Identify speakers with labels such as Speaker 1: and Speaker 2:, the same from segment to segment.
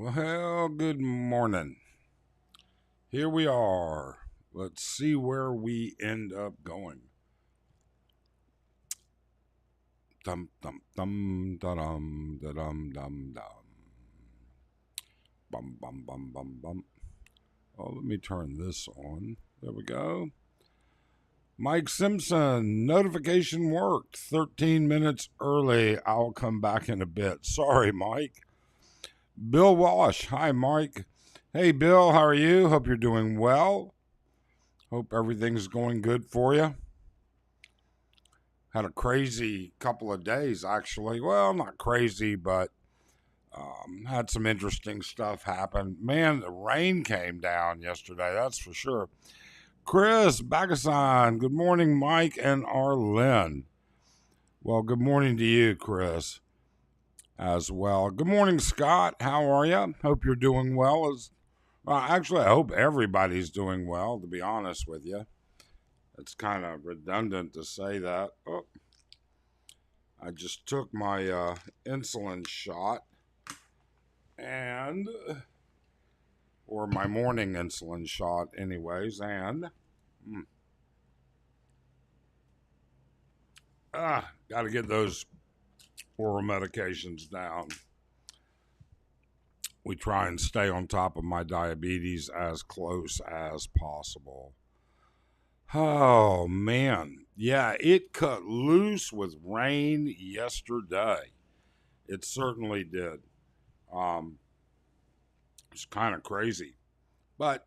Speaker 1: Well, good morning. Here we are. Let's see where we end up going. Dum dum dum da dum da dum dum dum. Bum bum bum bum bum. Oh, let me turn this on. There we go. Mike Simpson, notification worked 13 minutes early. I'll come back in a bit. Sorry, Mike. Bill Walsh. Hi, Mike. Hey, Bill, how are you? Hope you're doing well. Hope everything's going good for you. Had a crazy couple of days, actually. Well, not crazy, but had some interesting stuff happen. Man, the rain came down yesterday, that's for sure. Chris Bagasan, good morning, Mike and Arlyn. Well, good morning to you, Chris, as well. Good morning, Scott. How are you? Hope you're doing well. Actually, I hope everybody's doing well, to be honest with you. It's kind of redundant to say that. Oh, I just took my insulin shot and, or my morning insulin shot, anyways, and got to get those oral medications down. We try and stay on top of my diabetes as close as possible. Oh man, yeah, it cut loose with rain yesterday. It certainly did. Um, it's kind of crazy, but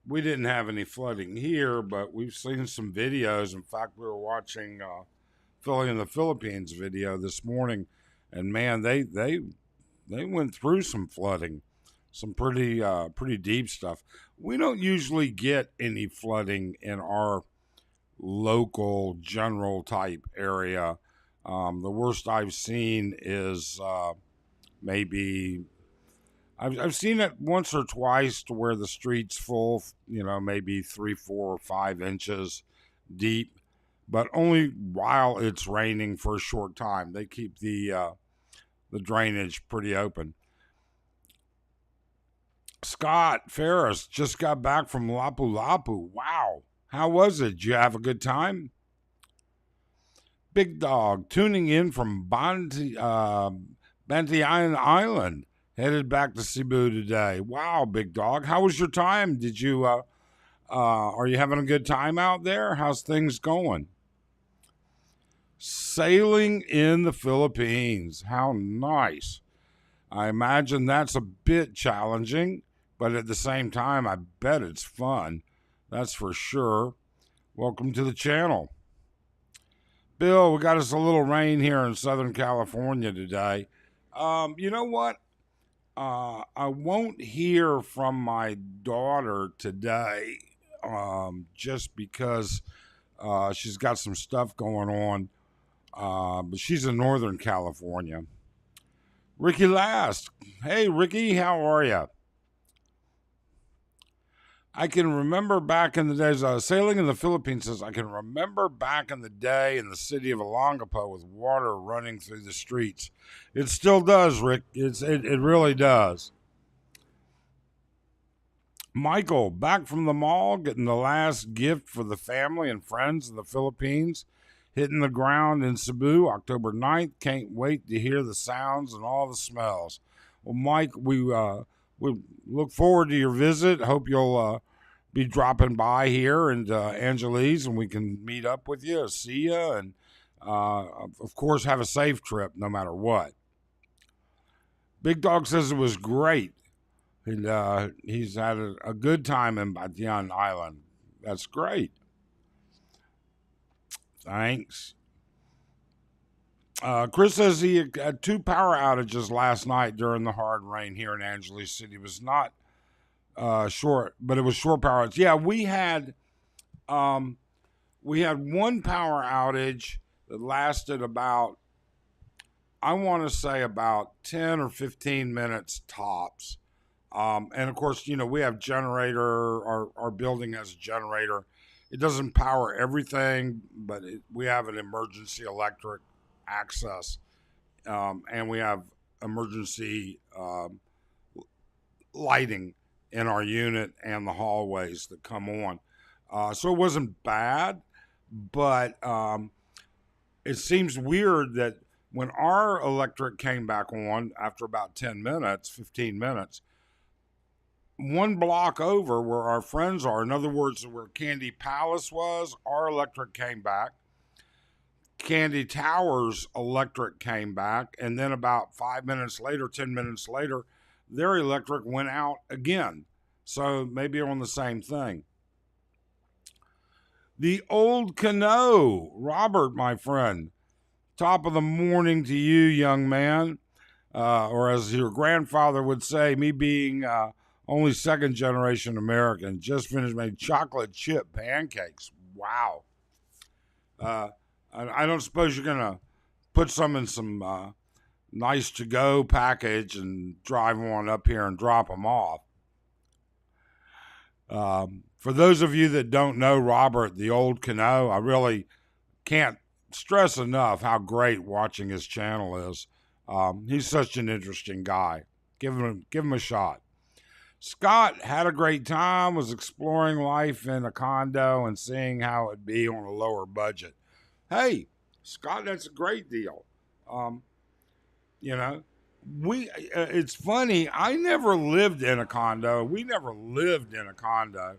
Speaker 1: we didn't have any flooding here. But we've seen some videos. In fact, we were watching Philly in the Philippines video this morning, and man, they went through some flooding, some pretty deep stuff. We don't usually get any flooding in our local general type area. The worst I've seen is maybe I've seen it once or twice to where the street's full, maybe 3, 4, or 5 inches deep, but only while it's raining for a short time. They keep the drainage pretty open. Scott Ferris just got back from Lapu Lapu. Wow. How was it? Did you have a good time? Big Dog tuning in from Bantian Island, headed back to Cebu today. Wow, Big Dog. How was your time? Are you having a good time out there? How's things going? Sailing in the Philippines. How nice. I imagine that's a bit challenging, but at the same time, I bet it's fun. That's for sure. Welcome to the channel. Bill, we got us a little rain here in Southern California today. You know what? I won't hear from my daughter today just because she's got some stuff going on. But she's in Northern California. Ricky Last. Hey, Ricky, how are you? I can remember back in the days, sailing in the Philippines says, I can remember back in the day in the city of Olongapo with water running through the streets. It still does, Rick. It really does. Michael, back from the mall, getting the last gift for the family and friends in the Philippines. Hitting the ground in Cebu, October 9th. Can't wait to hear the sounds and all the smells. Well, Mike, we look forward to your visit. Hope you'll be dropping by here and Angeles, and we can meet up with you, see you, and of course have a safe trip no matter what. Big Dog says it was great. He's had a good time in Batian Island. That's great. Thanks. Chris says he had 2 power outages last night during the hard rain here in Angeles City. It was not short, but it was short power outage. Yeah, we had 1 power outage that lasted about, I want to say, about 10 or 15 minutes tops. And of course, we have generator. Our building has a generator. It doesn't power everything, but we have an emergency electric access, and we have emergency lighting in our unit and the hallways that come on. So it wasn't bad, but it seems weird that when our electric came back on after about 10 minutes, 15 minutes, one block over where our friends are, in other words, where Candy Palace was, our electric came back. Candy Towers electric came back, and then about 5 minutes later, 10 minutes later, their electric went out again. So maybe on the same thing. The Old Canoe, Robert, my friend. Top of the morning to you, young man. Or as your grandfather would say, me being only second generation American, just finished making chocolate chip pancakes. Wow. I don't suppose you're going to put some in some nice to-go package and drive one up here and drop them off. For those of you that don't know Robert, the Old Canoe, I really can't stress enough how great watching his channel is. He's such an interesting guy. Give him a shot. Scott had a great time, was exploring life in a condo and seeing how it'd be on a lower budget. Hey, Scott, that's a great deal. It's funny. I never lived in a condo. We never lived in a condo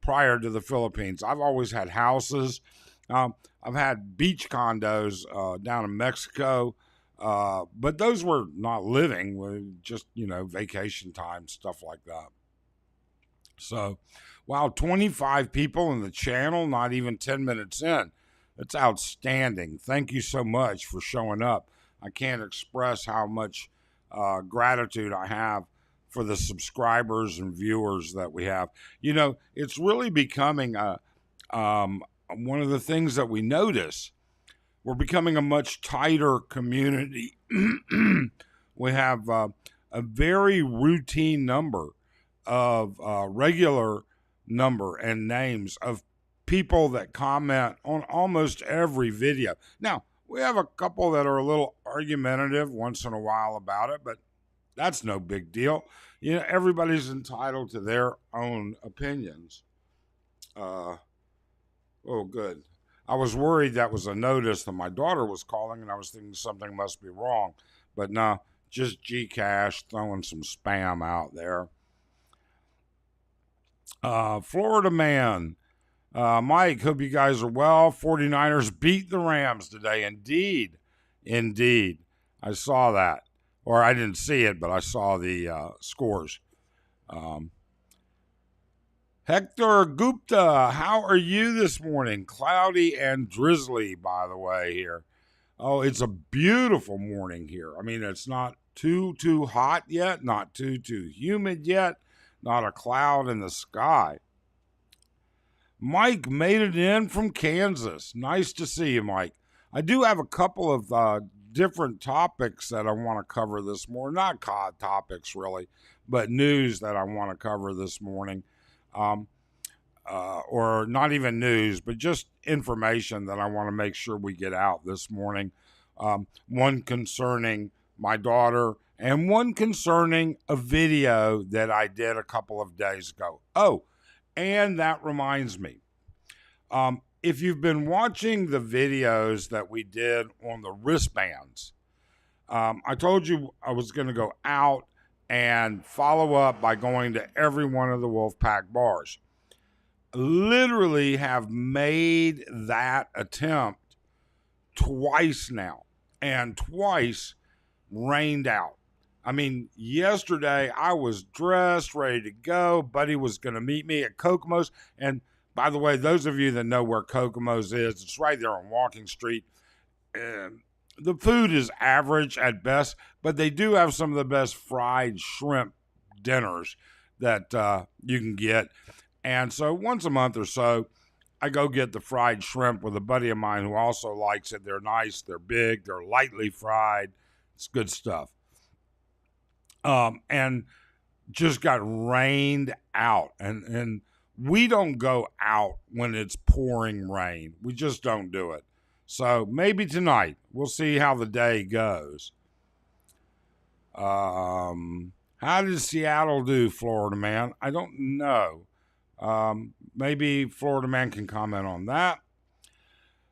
Speaker 1: prior to the Philippines. I've always had houses. I've had beach condos down in Mexico, but those were not living, just, vacation time, stuff like that. So, wow, 25 people in the channel, not even 10 minutes in. That's outstanding. Thank you so much for showing up. I can't express how much gratitude I have for the subscribers and viewers that we have. It's really becoming one of the things that we notice. We're becoming a much tighter community. We have a very routine number of regular number and names of people that comment on almost every video. Now, we have a couple that are a little argumentative once in a while about it, but that's no big deal. Everybody's entitled to their own opinions. Oh, good. I was worried that was a notice that my daughter was calling, and I was thinking something must be wrong. But no, just Gcash throwing some spam out there. Florida man. Mike, hope you guys are well. 49ers beat the Rams today. Indeed. I saw that. Or I didn't see it, but I saw the scores. Hector Gupta, how are you this morning? Cloudy and drizzly, by the way, here. Oh, it's a beautiful morning here. I mean, it's not too hot yet, not too humid yet, not a cloud in the sky. Mike made it in from Kansas. Nice to see you, Mike. I do have a couple of different topics that I want to cover this morning. Not COD topics, really, but news that I want to cover this morning. Or not even news, but just information that I want to make sure we get out this morning. One concerning my daughter and one concerning a video that I did a couple of days ago. Oh, and that reminds me, if you've been watching the videos that we did on the wristbands, I told you I was going to go out and follow up by going to every one of the Wolfpack bars. Literally have made that attempt twice now, and twice rained out. I mean, yesterday I was dressed, ready to go. Buddy was going to meet me at Kokomo's. And by the way, those of you that know where Kokomo's is, it's right there on Walking Street. The food is average at best, but they do have some of the best fried shrimp dinners that you can get. And so once a month or so, I go get the fried shrimp with a buddy of mine who also likes it. They're nice, they're big, they're lightly fried. It's good stuff. And just got rained out. And we don't go out when it's pouring rain. We just don't do it. So maybe tonight. We'll see how the day goes. How did Seattle do, Florida man? I don't know. Maybe Florida man can comment on that.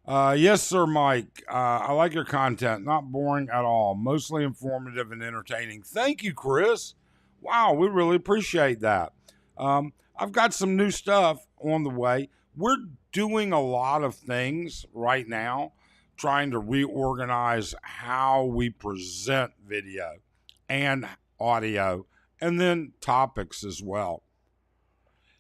Speaker 1: Yes, sir, Mike. I like your content. Not boring at all. Mostly informative and entertaining. Thank you, Chris. Wow, we really appreciate that. I've got some new stuff on the way. We're doing a lot of things right now, trying to reorganize how we present video and audio, and then topics as well.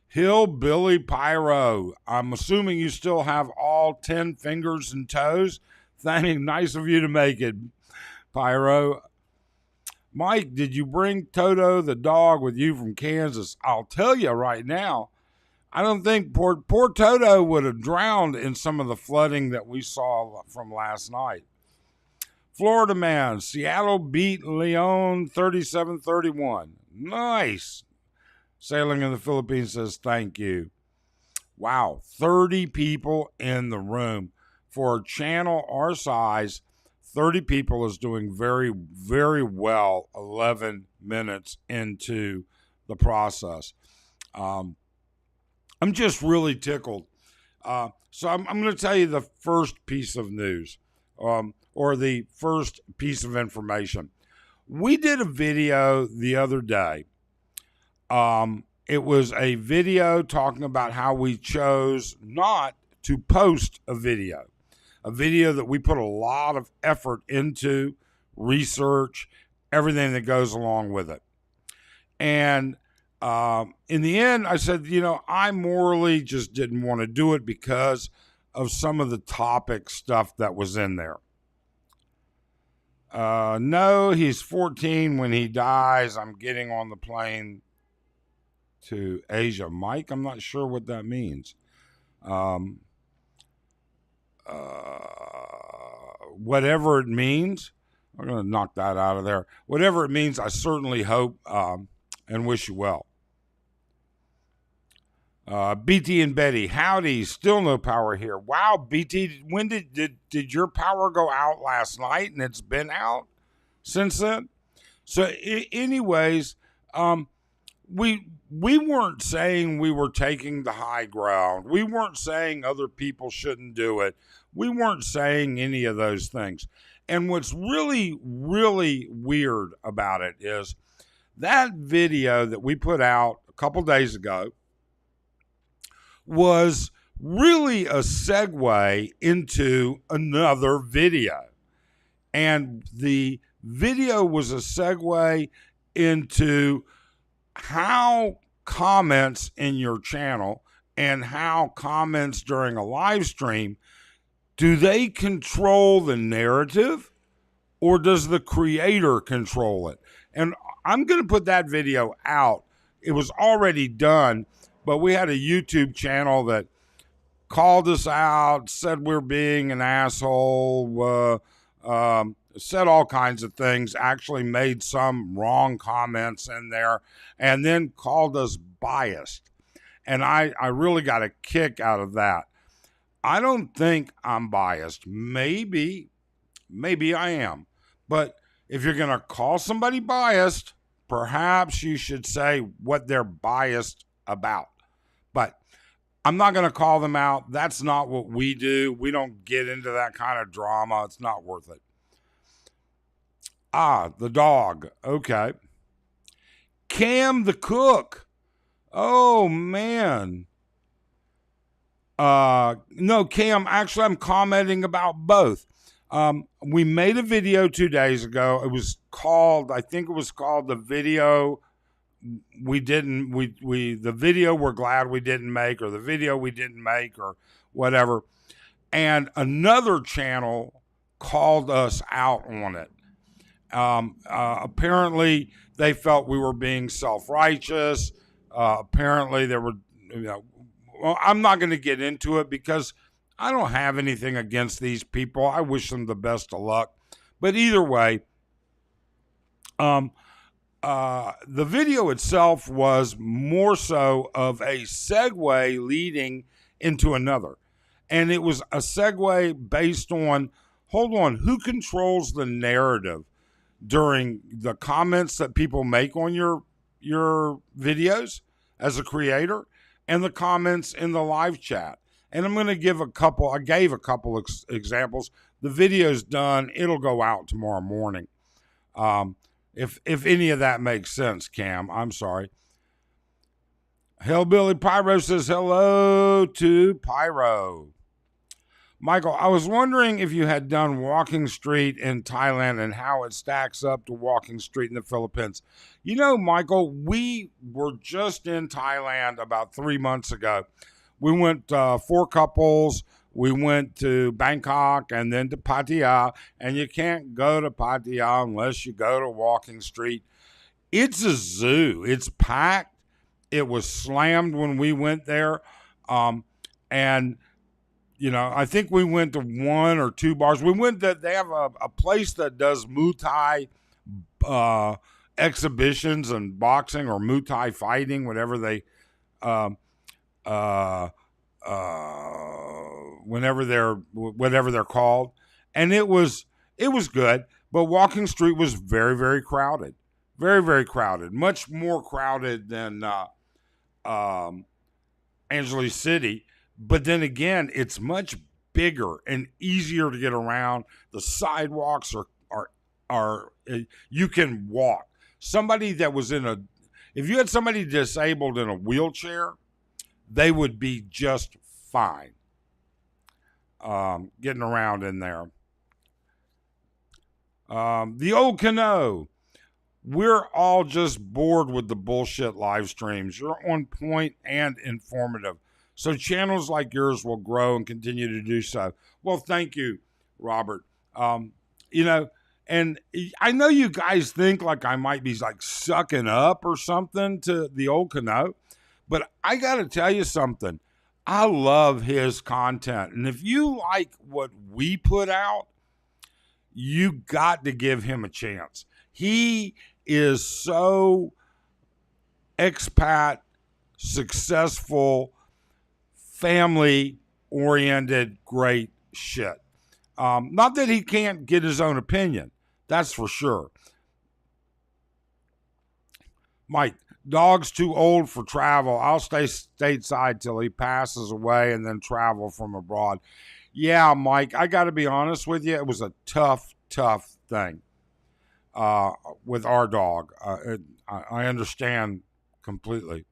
Speaker 1: Hillbilly Pyro, I'm assuming you still have all 10 fingers and toes. Nice of you to make it, Pyro. Mike, did you bring Toto the dog with you from Kansas? I'll tell you right now, I don't think poor Toto would have drowned in some of the flooding that we saw from last night. Florida man, Seattle beat Leon 37-31. Nice. Sailing in the Philippines says thank you. Wow, 30 people in the room. For a channel our size, 30 people is doing very, very well 11 minutes into the process. I'm just really tickled. So I'm going to tell you the first piece of news, or the first piece of information. We did a video the other day. It was a video talking about how we chose not to post a video that we put a lot of effort into, research, everything that goes along with it. And in the end, I said, I morally just didn't want to do it because of some of the topic stuff that was in there. No, he's 14 when he dies. I'm getting on the plane to Asia. Mike, I'm not sure what that means. Whatever it means, I'm going to knock that out of there. Whatever it means, I certainly hope and wish you well. BT and Betty, howdy, still no power here. Wow, BT, when did your power go out last night and it's been out since then? So anyways, we weren't saying we were taking the high ground. We weren't saying other people shouldn't do it. We weren't saying any of those things. And what's really, really weird about it is that video that we put out a couple days ago was really a segue into another video. And the video was a segue into how comments in your channel and how comments during a live stream, do they control the narrative or does the creator control it? And I'm going to put that video out. It was already done, but we had a YouTube channel that called us out, said we're being an asshole, said all kinds of things, actually made some wrong comments in there, and then called us biased. And I really got a kick out of that. I don't think I'm biased. Maybe I am. But if you're going to call somebody biased, perhaps you should say what they're biased about. But I'm not going to call them out. That's not what we do. We don't get into that kind of drama. It's not worth it. The dog. Okay. Cam the cook. Oh, man. No, Cam, actually, I'm commenting about both. We made a video 2 days ago. It was called, I think it was called the video the video we're glad we didn't make, or the video we didn't make, or whatever. And another channel called us out on it. Apparently they felt we were being self-righteous. Apparently there were, well, I'm not going to get into it because I don't have anything against these people. I wish them the best of luck. But either way, the video itself was more so of a segue leading into another. And it was a segue based on, hold on, who controls the narrative? during the comments that people make on your videos as a creator and the comments in the live chat. And I'm going to give I gave a couple examples. The video's done. It'll go out tomorrow morning. If any of that makes sense, Cam, I'm sorry. Hellbilly Pyro says hello to Pyro. Michael, I was wondering if you had done Walking Street in Thailand and how it stacks up to Walking Street in the Philippines. You know, Michael, we were just in Thailand about 3 months ago. We went 4 couples. We went to Bangkok and then to Pattaya. And you can't go to Pattaya unless you go to Walking Street. It's a zoo. It's packed. It was slammed when we went there. And you know, I think we went to 1 or 2 bars. We went to, they have a place that does Muay Thai exhibitions and boxing or Muay Thai fighting, whatever they, whatever they're called. And it was good, but Walking Street was very, very crowded. Very, very crowded. Much more crowded than Angeles City. But then again, it's much bigger and easier to get around. The sidewalks are you can walk. Somebody that was if you had somebody disabled in a wheelchair, they would be just fine getting around in there. The old Cano. We're all just bored with the bullshit live streams. You're on point and informative. So channels like yours will grow and continue to do so. Well, thank you, Robert. You know, and I know you guys think like I might be like sucking up or something to the old Cano, but I got to tell you something. I love his content. And if you like what we put out, you got to give him a chance. He is so expat, successful, family-oriented, great shit. Not that he can't get his own opinion. That's for sure. Mike, dog's too old for travel. I'll stay stateside till he passes away and then travel from abroad. Yeah, Mike, I got to be honest with you. It was a tough thing with our dog. I understand completely.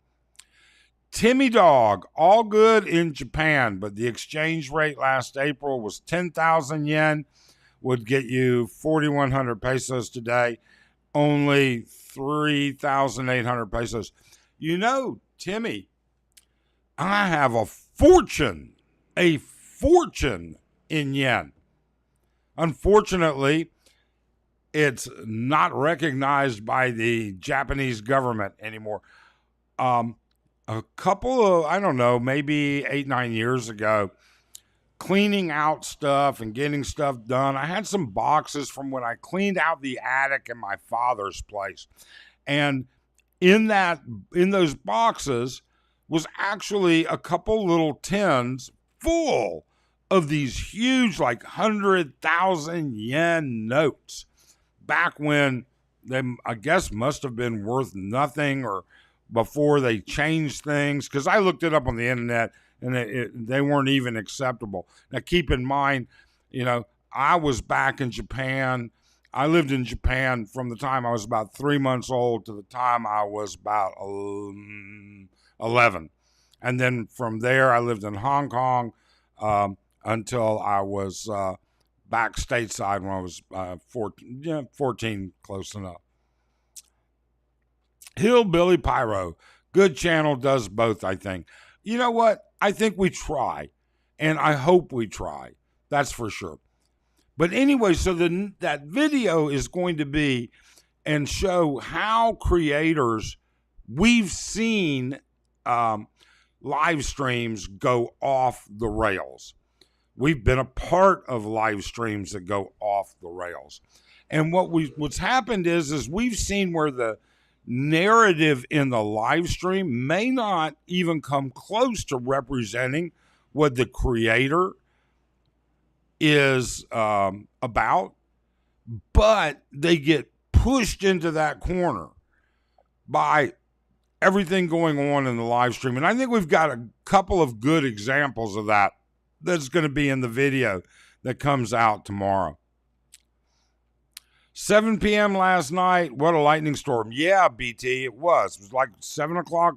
Speaker 1: Timmy Dog, all good in Japan, but the exchange rate last April was 10,000 yen, would get you 4,100 pesos today, only 3,800 pesos. You know, Timmy, I have a fortune in yen. Unfortunately, it's not recognized by the Japanese government anymore. A couple of, I don't know, maybe 8-9 years ago, cleaning out stuff and getting stuff done. I had some boxes from when I cleaned out the attic in my father's place. And in those boxes was actually a couple little tins full of these huge, like 100,000 yen notes. Back when they, I guess, must have been worth nothing, or before they changed things, because I looked it up on the internet and they weren't even acceptable. Now, keep in mind, you know, I was back in Japan. I lived in Japan from the time I was about 3 months old to the time I was about 11. And then from there, I lived in Hong Kong until I was back stateside when I was 14, close enough. Hillbilly Pyro, good channel, does both, I think. You know what? I think we try, and I hope we try. That's for sure. But anyway, so that video is going to be and show how creators, we've seen live streams go off the rails. We've been a part of live streams that go off the rails. And what's happened is we've seen where the narrative in the live stream may not even come close to representing what the creator is about, but they get pushed into that corner by everything going on in the live stream. And I think we've got a couple of good examples of that that's going to be in the video that comes out tomorrow. 7 p.m. last night. What a lightning storm. Yeah, BT, it was. It was like 7 o'clock.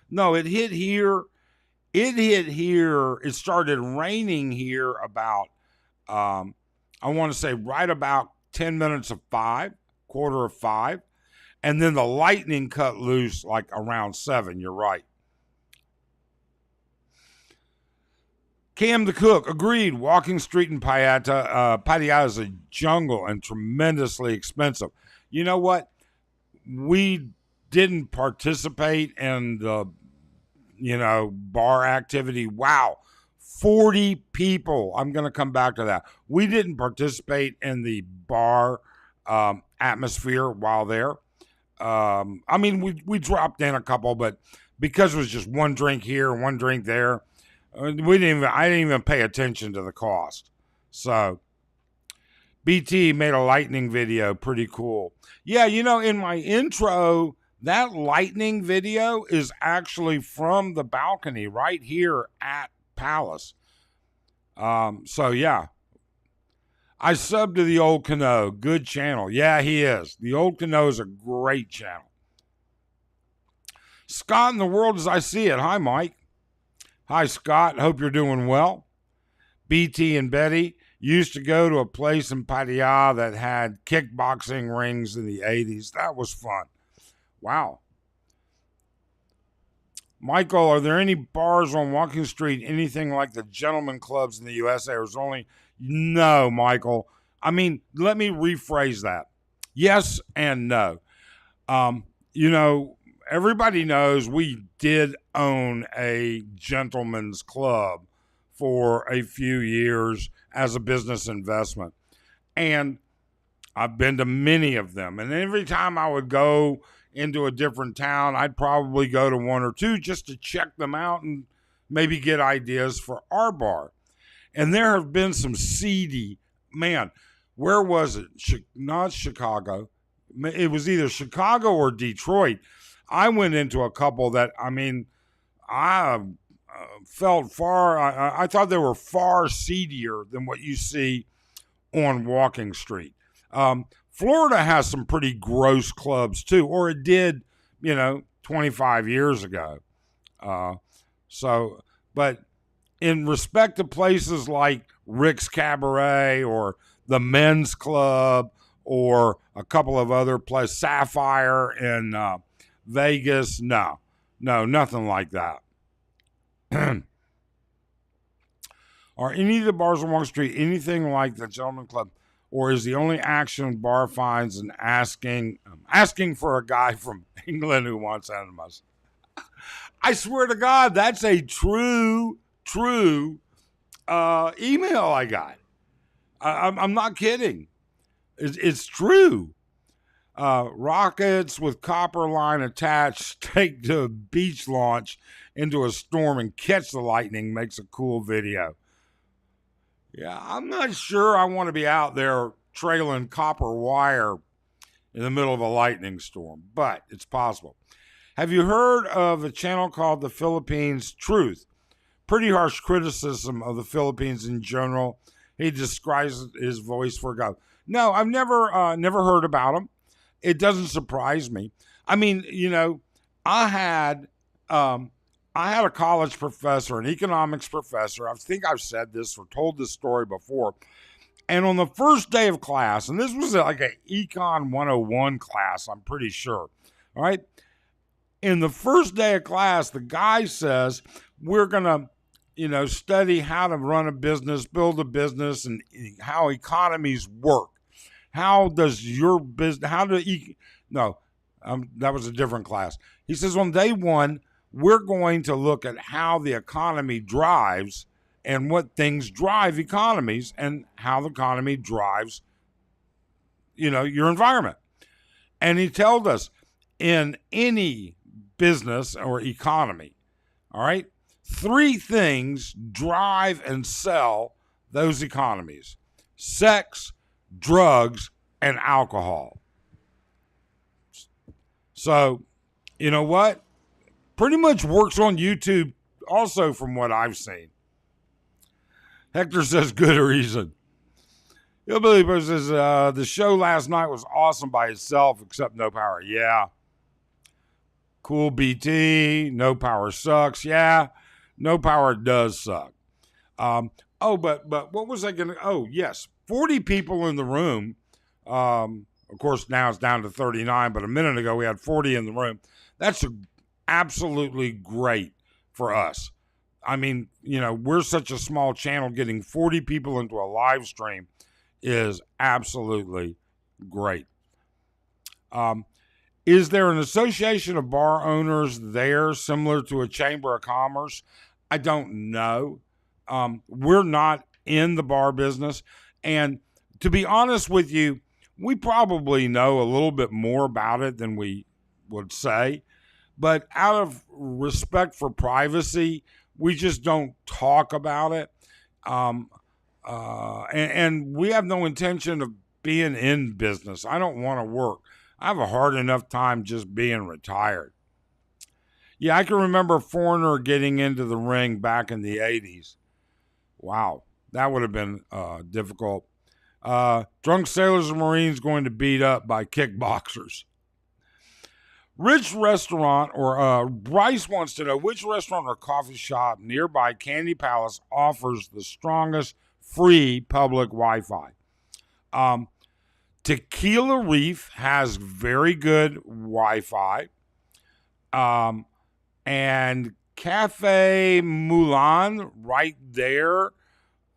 Speaker 1: No, it hit here. It started raining here about, I want to say right about 10 minutes of 5, quarter of 5. And then the lightning cut loose like around 7. You're right. Cam the Cook, agreed. Walking Street in Pattaya is a jungle and tremendously expensive. You know what? We didn't participate in the, bar activity. Wow. 40 people. I'm going to come back to that. We didn't participate in the bar atmosphere while there. We dropped in a couple, but because it was just one drink here, one drink there, I didn't even pay attention to the cost. So BT made a lightning video. Pretty cool. Yeah. In my intro, that lightning video is actually from the balcony right here at Palace. So yeah, I subbed to the Old Cano. Good channel. Yeah, he is. The Old Cano is a great channel. Scott in the World as I See It. Hi, Mike. Hi, Scott. Hope you're doing well. BT and Betty used to go to a place in Pattaya that had kickboxing rings in the 80s. That was fun. Wow. Michael, are there any bars on Walking Street, anything like the gentleman clubs in the USA? There's only... No, Michael. Let me rephrase that. Yes and no. Everybody knows we did own a gentleman's club for a few years as a business investment. And I've been to many of them. And every time I would go into a different town, I'd probably go to one or two just to check them out and maybe get ideas for our bar. And there have been some seedy, where was it? Not Chicago. It was either Chicago or Detroit. I went into a couple that, I felt I thought they were far seedier than what you see on Walking Street. Florida has some pretty gross clubs too, or it did, 25 years ago. But in respect to places like Rick's Cabaret or the Men's Club or a couple of other places, Sapphire in Vegas, no, nothing like that. Are any of the bars on Wall Street anything like the Gentleman Club, or is the only action bar finds and asking for a guy from England who wants enemas? I swear to God, that's a true email I got. I'm not kidding. It's true. Rockets with copper line attached take the beach launch into a storm and catch the lightning makes a cool video. Yeah, I'm not sure I want to be out there trailing copper wire in the middle of a lightning storm, but it's possible. Have you heard of a channel called The Philippines Truth? Pretty harsh criticism of the Philippines in general. He describes his voice for God. No, I've never heard about him. It doesn't surprise me. I had a college professor, an economics professor. I think I've said this or told this story before. And on the first day of class, and this was like an Econ 101 class, I'm pretty sure. All right. In the first day of class, the guy says, we're going to, study how to run a business, build a business, and how economies work. How does your business, that was a different class. He says on day one, we're going to look at how the economy drives and what things drive economies and how the economy drives, your environment. And he told us in any business or economy, all right, 3 things drive and sell those economies: sex, drugs, and alcohol. So, you know what? Pretty much works on YouTube also from what I've seen. Hector says good reason. Hillbilly says the show last night was awesome by itself, except no power. Yeah. Cool BT. No power sucks. Yeah. No power does suck. But what was I going to? Oh, yes. 40 people in the room. Of course, now it's down to 39, but a minute ago we had 40 in the room. That's absolutely great for us. I mean, we're such a small channel. Getting 40 people into a live stream is absolutely great. Is there an association of bar owners there similar to a chamber of commerce? I don't know. We're not in the bar business. And to be honest with you, we probably know a little bit more about it than we would say. But out of respect for privacy, we just don't talk about it. And we have no intention of being in business. I don't want to work. I have a hard enough time just being retired. Yeah, I can remember Foreigner getting into the ring back in the 80s. Wow, that would have been difficult. Drunk sailors and Marines going to beat up by kickboxers. Which restaurant, or Bryce wants to know, which restaurant or coffee shop nearby Candy Palace offers the strongest free public Wi-Fi? Tequila Reef has very good Wi-Fi. And Cafe Mulan, right there,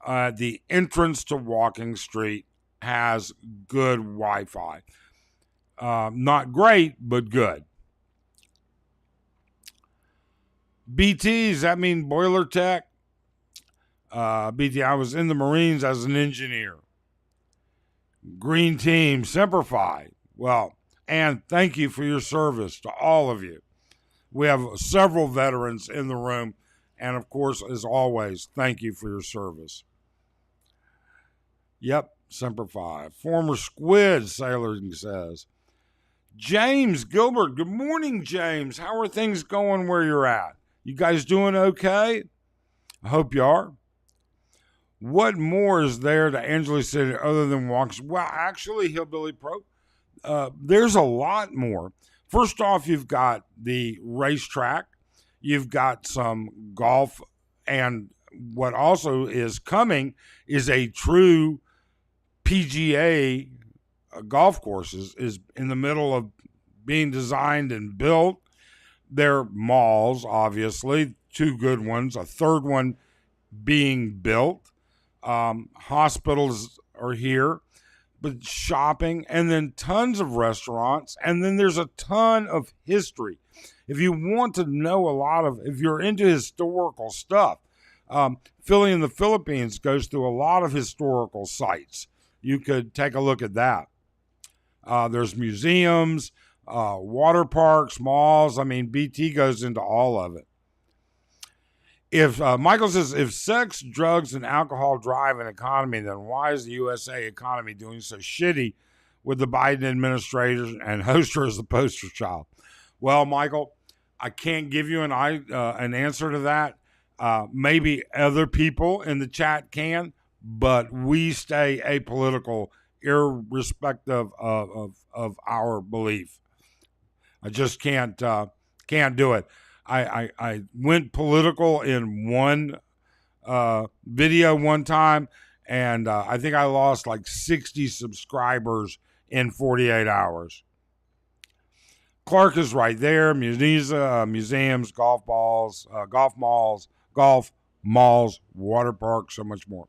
Speaker 1: the entrance to Walking Street, has good Wi-Fi. Not great, but good. BT, does that mean boiler tech? BT, I was in the Marines as an engineer. Green Team, Semper Fi. Well, and thank you for your service to all of you. We have several veterans in the room. And of course, as always, thank you for your service. Yep, Semper Fi. Former Squid, Sailor says. James Gilbert, good morning, James. How are things going where you're at? You guys doing okay? I hope you are. What more is there to Angela City other than walks? Well, actually, Hillbilly Pro, there's a lot more. First off, you've got the racetrack. You've got some golf. And what also is coming is a true PGA golf course is in the middle of being designed and built. There are malls, obviously, 2 good ones, a third one being built. Hospitals are here, but shopping, and then tons of restaurants, and then there's a ton of history. If you want to know if you're into historical stuff, Philly in the Philippines goes through a lot of historical sites. You could take a look at that. There's museums, water parks, malls. I mean, BT goes into all of it. If Michael says, if sex, drugs, and alcohol drive an economy, then why is the USA economy doing so shitty with the Biden administration and Hoster as the poster child? Well, Michael, I can't give you an answer to that. Maybe other people in the chat can, but we stay apolitical irrespective of our belief. I just can't do it. I went political in one video one time, and I think I lost like 60 subscribers in 48 hours. Clark is right there. Museums, golf malls, water parks, so much more.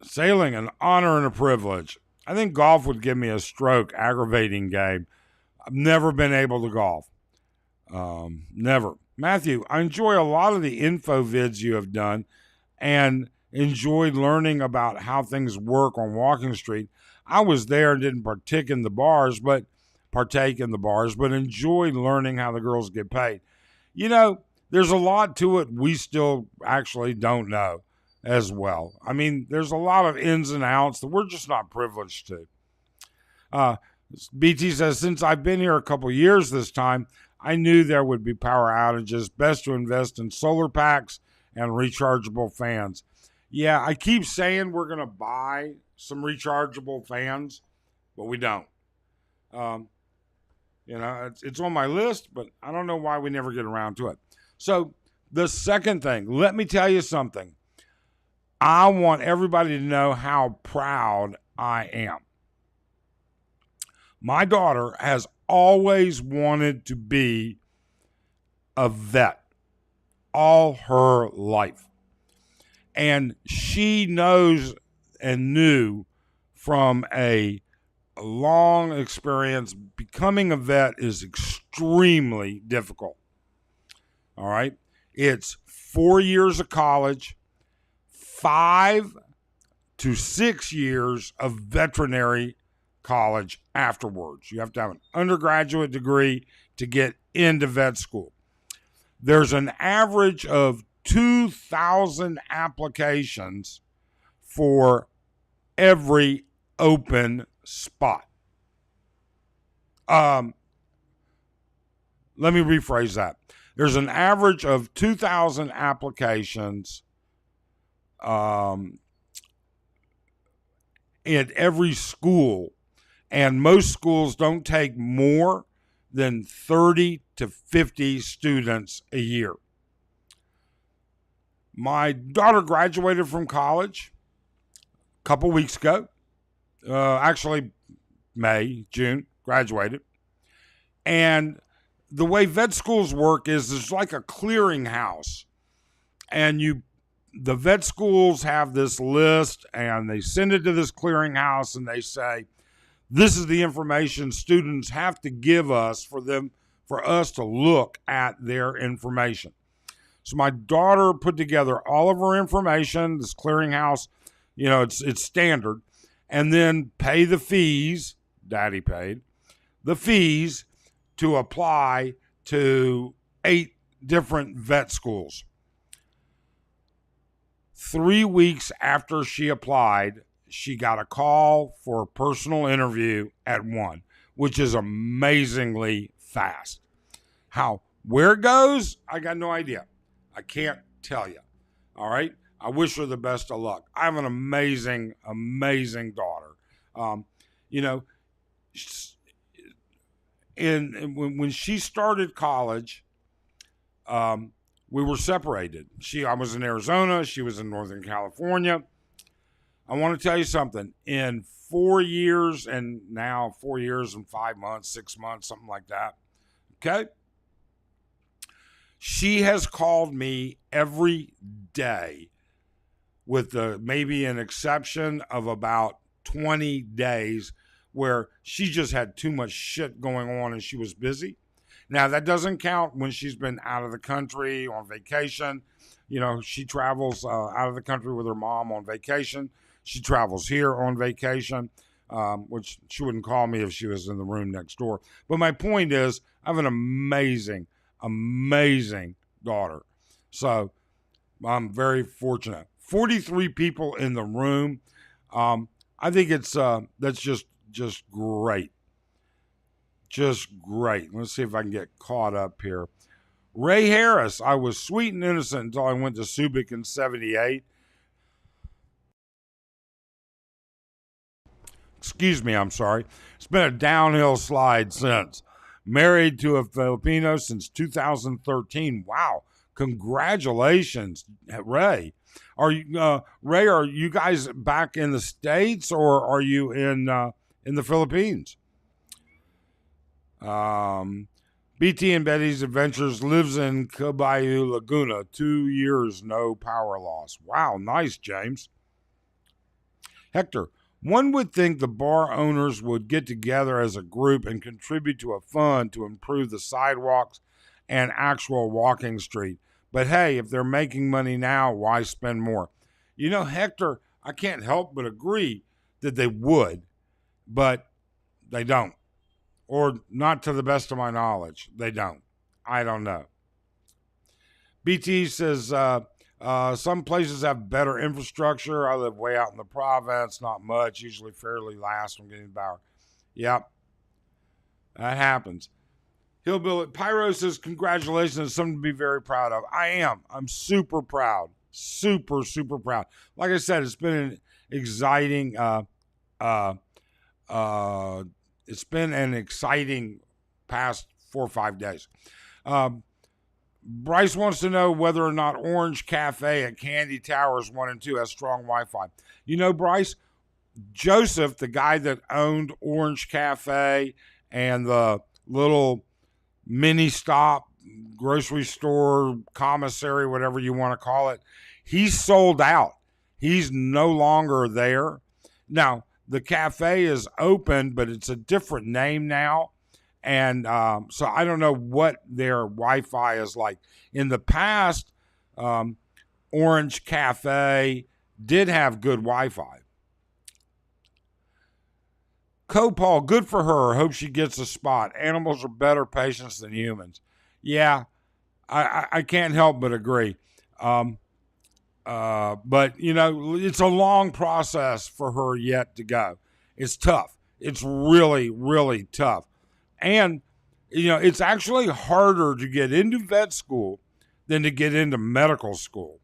Speaker 1: Sailing, an honor and a privilege. I think golf would give me a stroke, aggravating game. I've never been able to golf. Never. Matthew, I enjoy a lot of the info vids you have done and enjoyed learning about how things work on Walking Street. I was there and didn't partake in the bars, but enjoyed learning how the girls get paid. You know, there's a lot to it we still actually don't know as well. I mean, there's a lot of ins and outs that we're just not privileged to. Uh, BT says, since I've been here a couple years this time, I knew there would be power outages. Best to invest in solar packs and rechargeable fans. Yeah, I keep saying we're going to buy some rechargeable fans, but we don't. Um, it's on my list, but I don't know why we never get around to it. So the second thing, let me tell you something. I want everybody to know how proud I am. My daughter has always wanted to be a vet all her life. And she knows and knew from a long experience, becoming a vet is extremely difficult. All right. It's 4 years of college, 5 to 6 years of veterinary college afterwards. You have to have an undergraduate degree to get into vet school. There's an average of 2,000 applications for every open spot. Let me rephrase that. There's an average of 2,000 applications in every school, and most schools don't take more than 30 to 50 students a year. My daughter graduated from college a couple weeks ago. Actually, June, graduated. And the way vet schools work is there's like a clearinghouse. And the vet schools have this list and they send it to this clearinghouse and they say, this is the information students have to give us for us to look at their information. So my daughter put together all of her information, this clearinghouse, it's standard, and then pay the fees, Daddy paid, the fees to apply to 8 different vet schools. 3 weeks after she applied, she got a call for a personal interview at 1, which is amazingly fast. Where it goes, I got no idea. I can't tell you. All right. I wish her the best of luck. I have an amazing, amazing daughter. When she started college, we were separated. I was in Arizona. She was in Northern California. I want to tell you something. In 4 years and 5 months, 6 months, something like that. Okay. She has called me every day with maybe an exception of about 20 days where she just had too much shit going on and she was busy. Now, that doesn't count when she's been out of the country on vacation. She travels out of the country with her mom on vacation. She travels here on vacation, which she wouldn't call me if she was in the room next door. But my point is, I have an amazing daughter. So I'm very fortunate. 43 people in the room. I think that's just great. Just great. Let's see if I can get caught up here. Ray Harris, I was sweet and innocent until I went to Subic in 78. Excuse me, I'm sorry. It's been a downhill slide since. Married to a Filipino since 2013. Wow. Congratulations, Ray. Are you guys back in the States or are you in the Philippines? BT and Betty's Adventures lives in Caballo Laguna. 2 years, no power loss. Wow, nice, James. Hector, one would think the bar owners would get together as a group and contribute to a fund to improve the sidewalks and actual walking street. But hey, if they're making money now, why spend more? Hector, I can't help but agree that they would, but they don't. Or not to the best of my knowledge. They don't. I don't know. BT says, some places have better infrastructure. I live way out in the province, not much, usually fairly last on getting power. Yep, that happens. Hillbilly Pyro says, congratulations, it's something to be very proud of. I am. I'm super proud. Super, super proud. Like I said, it's been an exciting uh it's been an exciting past 4 or 5 days. Um, Bryce wants to know whether or not Orange Cafe at Candy Towers 1 and 2 has strong Wi-Fi. You know, Bryce, Joseph, the guy that owned Orange Cafe and the little mini stop, grocery store, commissary, whatever you want to call it, he's sold out. He's no longer there. Now, the cafe is open, but it's a different name now. And so I don't know what their Wi-Fi is like. In the past, Orange Cafe did have good Wi-Fi. Copal, good for her. Hope she gets a spot. Animals are better patients than humans. Yeah, I can't help but agree. But, you know, it's a long process for her yet to go. It's tough. It's really, really tough. And, you know, it's actually harder to get into vet school than to get into medical school.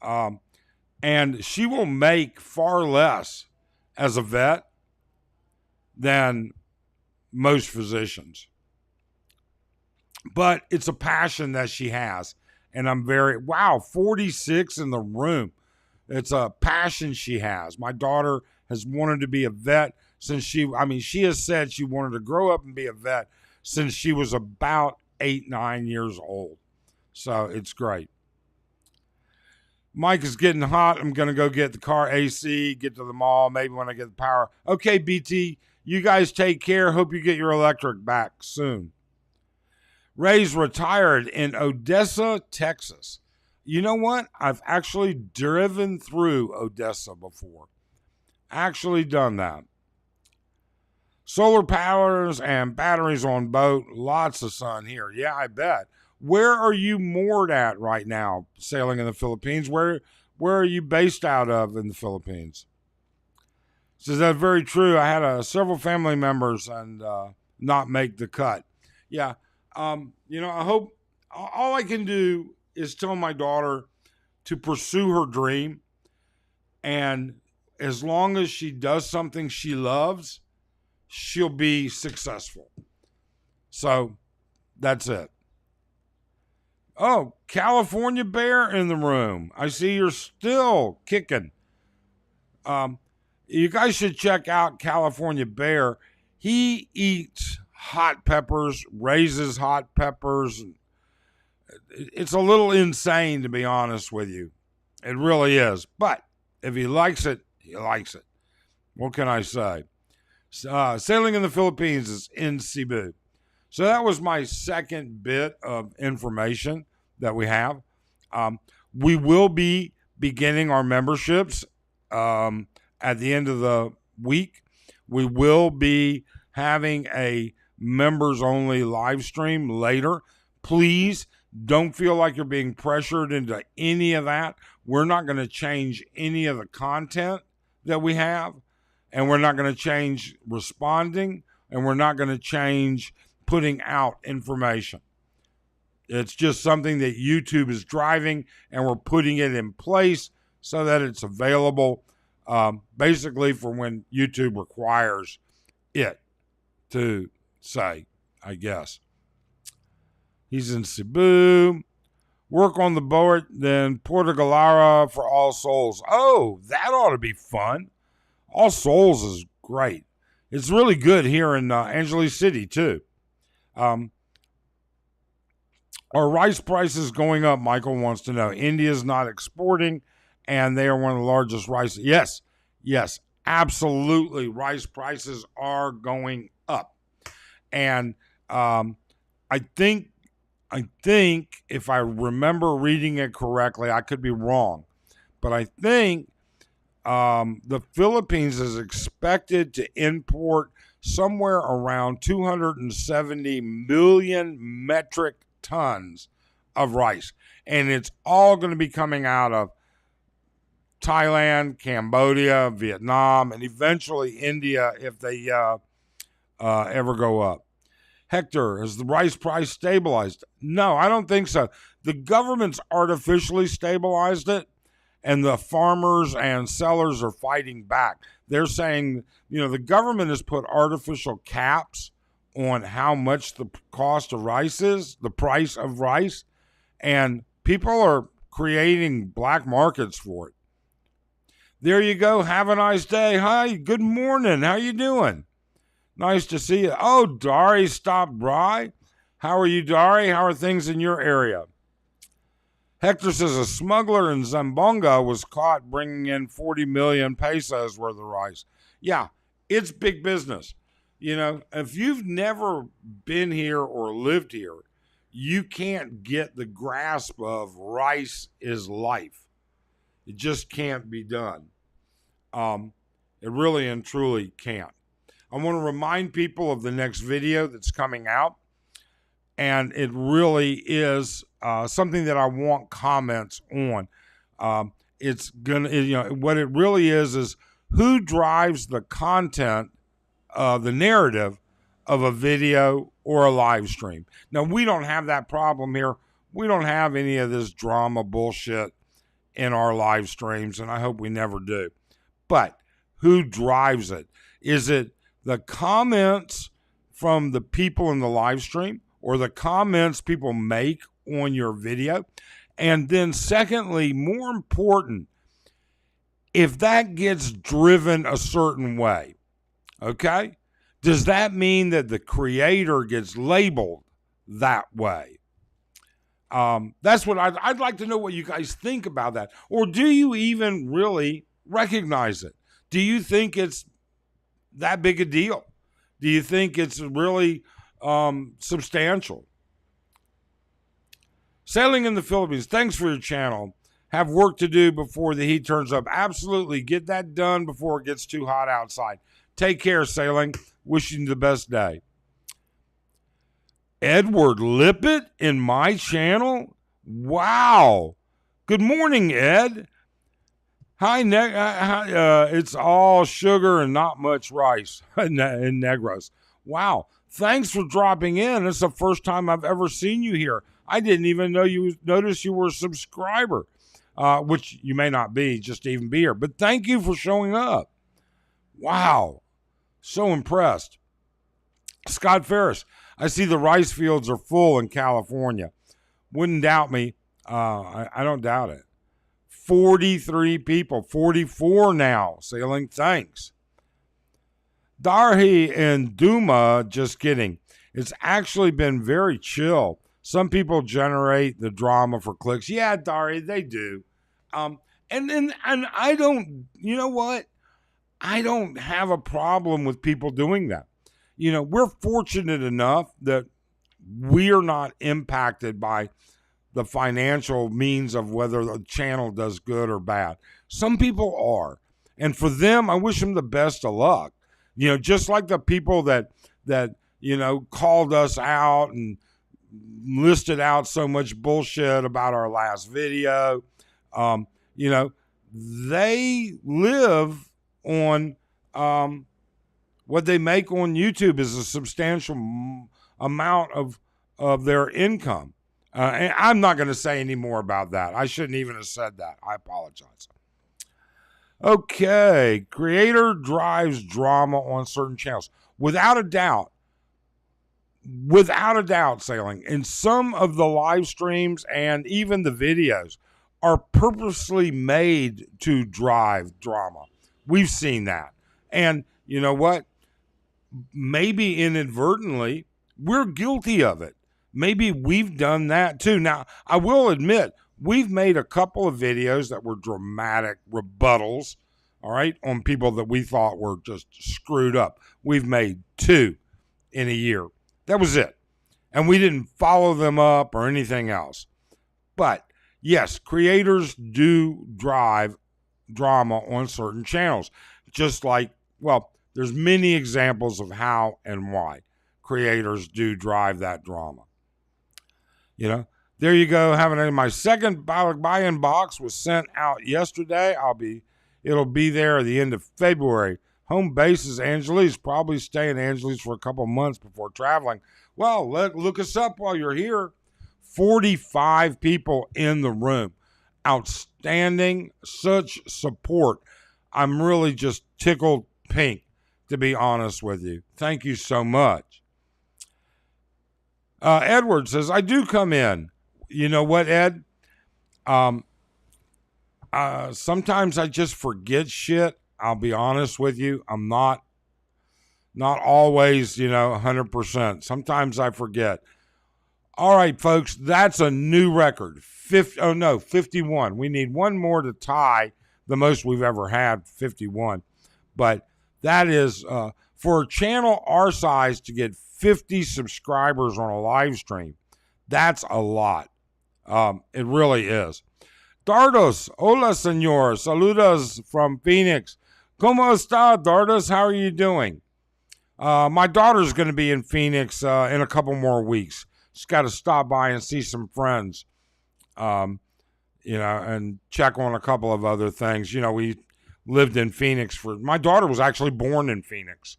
Speaker 1: And she will make far less as a vet than most physicians. But it's a passion that she has. And I'm 46 in the room. It's a passion she has. My daughter has wanted to be a vet since she has said she wanted to grow up and be a vet since she was about 8, 9 years old. So it's great. Mike is getting hot. I'm going to go get the car AC, get to the mall, maybe when I get the power. Okay, BT, you guys take care. Hope you get your electric back soon. Ray's retired in Odessa, Texas. You know what? I've actually driven through Odessa before. Actually done that. Solar powers and batteries on boat. Lots of sun here. Yeah, I bet. Where are you moored at right now, sailing in the Philippines? Where are you based out of in the Philippines? Says that's very true. I had several family members and not make the cut. Yeah. You know, I hope all I can do is tell my daughter to pursue her dream. And as long as she does something she loves, she'll be successful. So that's it. Oh, California Bear in the room. I see you're still kicking. You guys should check out California Bear. He eats hot peppers, raises hot peppers. It's a little insane, to be honest with you. It really is. But if he likes it, he likes it. What can I say? Sailing in the Philippines is in Cebu. So that was my second bit of information that we have. We will be beginning our memberships at the end of the week. We will be having a members only live stream later. Please don't feel like you're being pressured into any of that. We're not going to change any of the content that we have, and we're not going to change responding, and we're not going to change putting out information. It's just something that YouTube is driving, and we're putting it in place so that it's available basically for when YouTube requires it to say, I guess. He's in Cebu. Work on the boat, then Puerto Galera for All Souls. Oh, that ought to be fun. All Souls is great. It's really good here in Angeles City, too. Are rice prices going up? Michael wants to know. India's not exporting, and they are one of the largest rice. Yes, absolutely. Rice prices are going up. And I think if I remember reading it correctly, I could be wrong, but I think the Philippines is expected to import somewhere around 270 million metric tons of rice. And it's all going to be coming out of Thailand, Cambodia, Vietnam, and eventually India if they ever go up. Hector, has the rice price stabilized? No, I don't think so. The government's artificially stabilized it, and the farmers and sellers are fighting back. They're saying, the government has put artificial caps on how much the cost of rice is, the price of rice, and people are creating black markets for it. There you go. Have a nice day. Hi, good morning. How you doing? Nice to see you. Oh, Dari stopped by. How are you, Dari? How are things in your area? Hector says a smuggler in Zamboanga was caught bringing in 40 million pesos worth of rice. Yeah, it's big business. If you've never been here or lived here, you can't get the grasp of rice is life. It just can't be done. It really and truly can't. I want to remind people of the next video that's coming out. And it really is something that I want comments on. It's gonna, what it really is who drives the content, the narrative of a video or a live stream. Now, we don't have that problem here. We don't have any of this drama bullshit in our live streams, and I hope we never do. But who drives it? Is it the comments from the people in the live stream, or the comments people make on your video? And then secondly, more important, if that gets driven a certain way, okay, does that mean that the creator gets labeled that way? That's what I'd like to know, what you guys think about that. Or do you even really recognize it? Do you think it's that big a deal? Do you think it's really substantial? Sailing in the Philippines, thanks for your channel. Have work to do before the heat turns up. Absolutely. Get that done before it gets too hot outside. Take care, Sailing. Wishing you the best day. Edward Lippett in my channel? Wow. Good morning, Ed. Hi, it's all sugar and not much rice in Negros. Wow. Thanks for dropping in. It's the first time I've ever seen you here. I didn't even know notice you were a subscriber, which you may not be, just to even be here. But thank you for showing up. Wow. So impressed. Scott Ferris, I see the rice fields are full in California. Wouldn't doubt me. I don't doubt it. 43 people, 44 now. Sailing, thanks. Darhi and Duma, just kidding. It's actually been very chill. Some people generate the drama for clicks. Yeah, Dari, they do. And I don't, you know what? I don't have a problem with people doing that. We're fortunate enough that we're not impacted by the financial means of whether the channel does good or bad. Some people are. And for them, I wish them the best of luck. Just like the people that called us out and listed out so much bullshit about our last video. They live on what they make on YouTube is a substantial amount of their income. And I'm not going to say any more about that. I shouldn't even have said that. I apologize. Okay. Creator drives drama on certain channels. Without a doubt, Sailing. And some of the live streams and even the videos are purposely made to drive drama. We've seen that. And you know what? Maybe inadvertently, we're guilty of it. Maybe we've done that too. Now, I will admit, we've made a couple of videos that were dramatic rebuttals, all right, on people that we thought were just screwed up. We've made 2 in a year. That was it. And we didn't follow them up or anything else. But yes, creators do drive drama on certain channels. Just like, well, there's many examples of how and why creators do drive that drama. There you go. My second buy-in box was sent out yesterday. It'll be there at the end of February. home base is Angeles. Probably stay in Angeles for a couple months before traveling. Well, look us up while you're here. 45 people in the room. Outstanding. Such support. I'm really just tickled pink, to be honest with you. Thank you so much. Edward says, I do come in. You know what, Ed? Sometimes I just forget shit. I'll be honest with you. I'm not always, 100%. Sometimes I forget. All right, folks, that's a new record. 51. We need one more to tie the most we've ever had, 51. But that is, for a channel our size to get 50 subscribers on a live stream, that's a lot. It really is. Dardos, hola, señor. Saludos from Phoenix. ¿Cómo está, Dardos? How are you doing? My daughter's going to be in Phoenix in a couple more weeks. She's got to stop by and see some friends, and check on a couple of other things. We lived in Phoenix my daughter was actually born in Phoenix.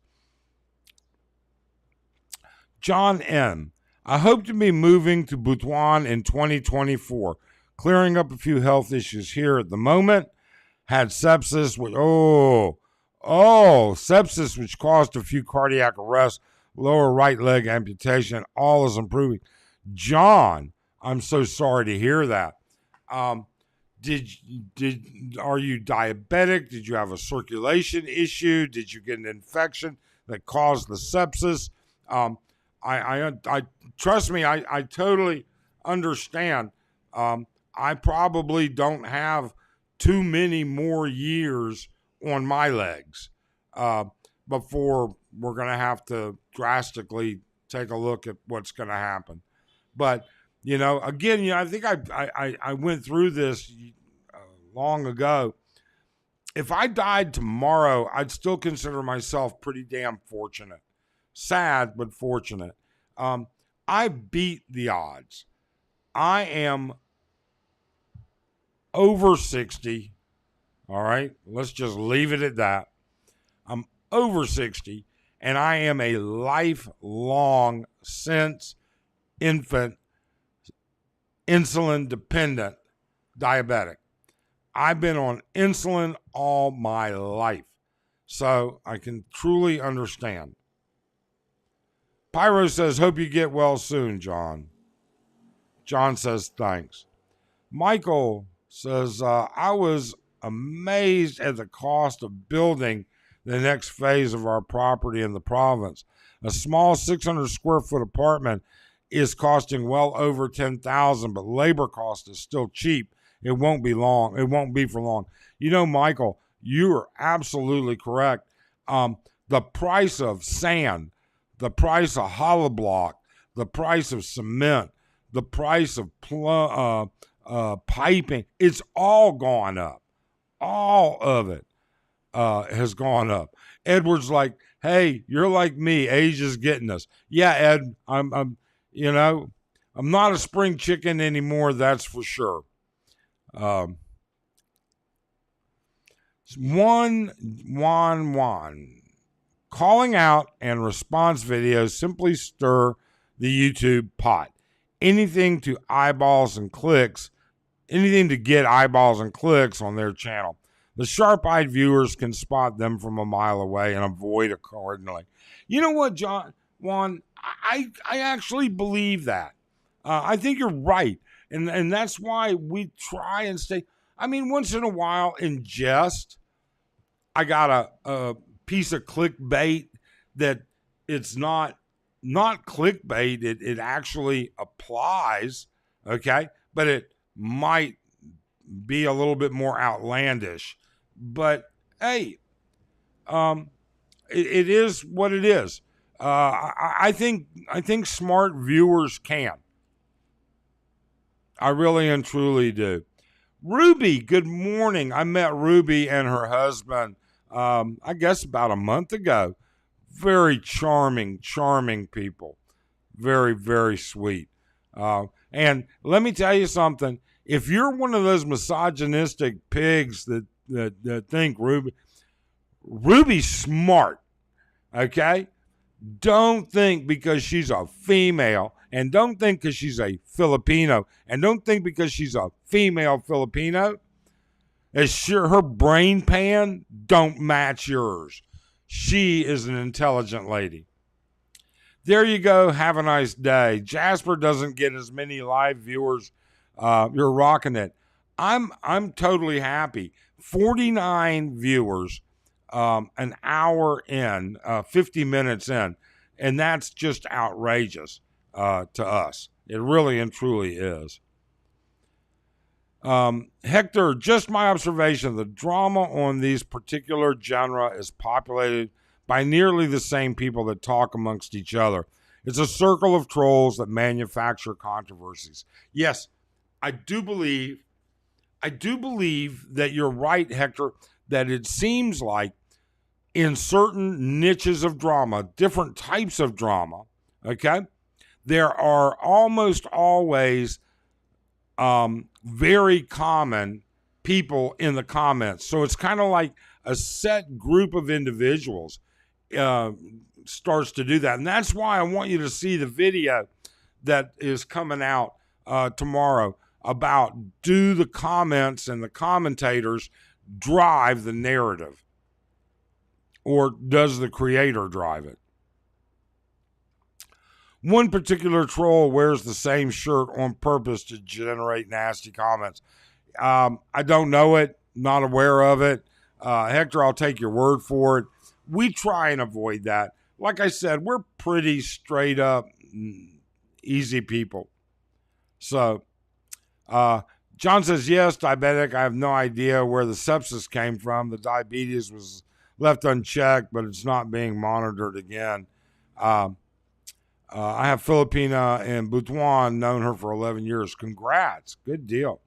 Speaker 1: John N. I hope to be moving to Butuan in 2024. Clearing up a few health issues here at the moment. Had sepsis, sepsis, which caused a few cardiac arrests, lower right leg amputation. All is improving. John, I'm so sorry to hear that. Are you diabetic? Did you have a circulation issue? Did you get an infection that caused the sepsis? I trust me. I totally understand. I probably don't have too many more years on my legs before we're going to have to drastically take a look at what's going to happen. But, again, I think I went through this long ago. If I died tomorrow, I'd still consider myself pretty damn fortunate. Sad, but fortunate. I beat the odds. I am over 60. All right, let's just leave it at that. I'm over 60, and I am a lifelong, since infant, insulin-dependent diabetic. I've been on insulin all my life, so I can truly understand. Pyro says, hope you get well soon, John. John says, thanks. Michael says, I was amazed at the cost of building the next phase of our property in the province. A small 600 square foot apartment is costing well over $10,000, but labor cost is still cheap. It won't be long. It won't be for long. Michael, you are absolutely correct. The price of sand, the price of hollow block, the price of cement, the price of piping, it's all gone up. All of it has gone up. Edward's like, hey, you're like me. Age is getting us. Yeah, Ed, I'm not a spring chicken anymore. That's for sure. One calling out and response videos simply stir the YouTube pot. Anything to eyeballs and clicks. Anything to get eyeballs and clicks on their channel. The sharp-eyed viewers can spot them from a mile away and avoid accordingly. You know what, Juan? I actually believe that. I think you're right. And that's why we try and stay. I mean, once in a while, in jest, I got a piece of clickbait that it's not clickbait. It actually applies, okay? But it might be a little bit more outlandish. But, hey, it is what it is. I think smart viewers can. I really and truly do. Ruby, good morning. I met Ruby and her husband, I guess about a month ago. Very charming people. Very, very sweet. And let me tell you something. If you're one of those misogynistic pigs that think Ruby's smart, okay? Don't think because she's a female, and don't think because she's a Filipino, and don't think because she's a female Filipino, as sure her brain pan don't match yours. She is an intelligent lady. There you go. Have a nice day. Jasper doesn't get as many live viewers. You're rocking it. I'm totally happy. 49 viewers, an hour in, 50 minutes in, and that's just outrageous to us. It really and truly is. Hector, just my observation. The drama on these particular genre is populated by nearly the same people that talk amongst each other. It's a circle of trolls that manufacture controversies. Yes, I do believe that you're right, Hector, that it seems like in certain niches of drama, different types of drama, okay, there are almost always very common people in the comments. So it's kind of like a set group of individuals starts to do that. And that's why I want you to see the video that is coming out tomorrow about, do the comments and the commentators drive the narrative, or does the creator drive it? One particular troll wears the same shirt on purpose to generate nasty comments. I don't know it, not aware of it. Hector, I'll take your word for it. We try and avoid that. Like I said, we're pretty straight up, easy people. So, John says, yes, diabetic. I have no idea where the sepsis came from. The diabetes was left unchecked, but it's not being monitored again. I have Filipina in Butuan, known her for 11 years. Congrats. Good deal.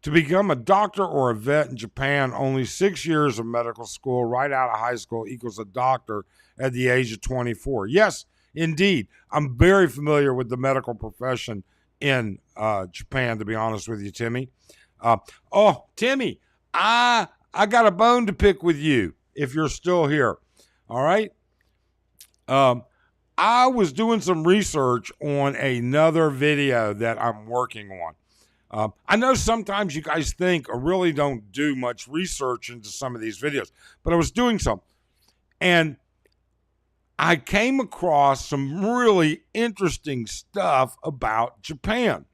Speaker 1: To become a doctor or a vet in Japan, only 6 years of medical school right out of high school equals a doctor at the age of 24. Yes, indeed. I'm very familiar with the medical profession in Japan, to be honest with you, Timmy. Timmy, I got a bone to pick with you if you're still here. All right? I was doing some research on another video that I'm working on. I know sometimes you guys think I really don't do much research into some of these videos, but I was doing some. And I came across some really interesting stuff about Japan.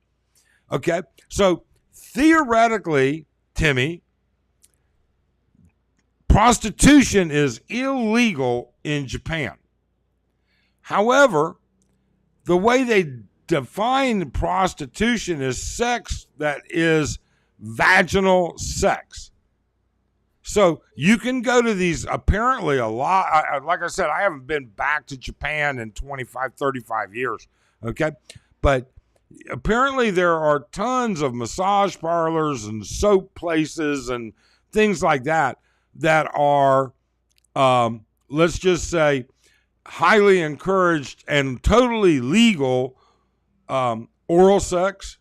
Speaker 1: Okay, so theoretically, Timmy, prostitution is illegal in Japan. However, the way they define prostitution is sex that is vaginal sex. So you can go to these, apparently a lot, like I said, I haven't been back to Japan in 25, 35 years, okay? But apparently there are tons of massage parlors and soap places and things like that that are, let's just say, highly encouraged and totally legal oral sex,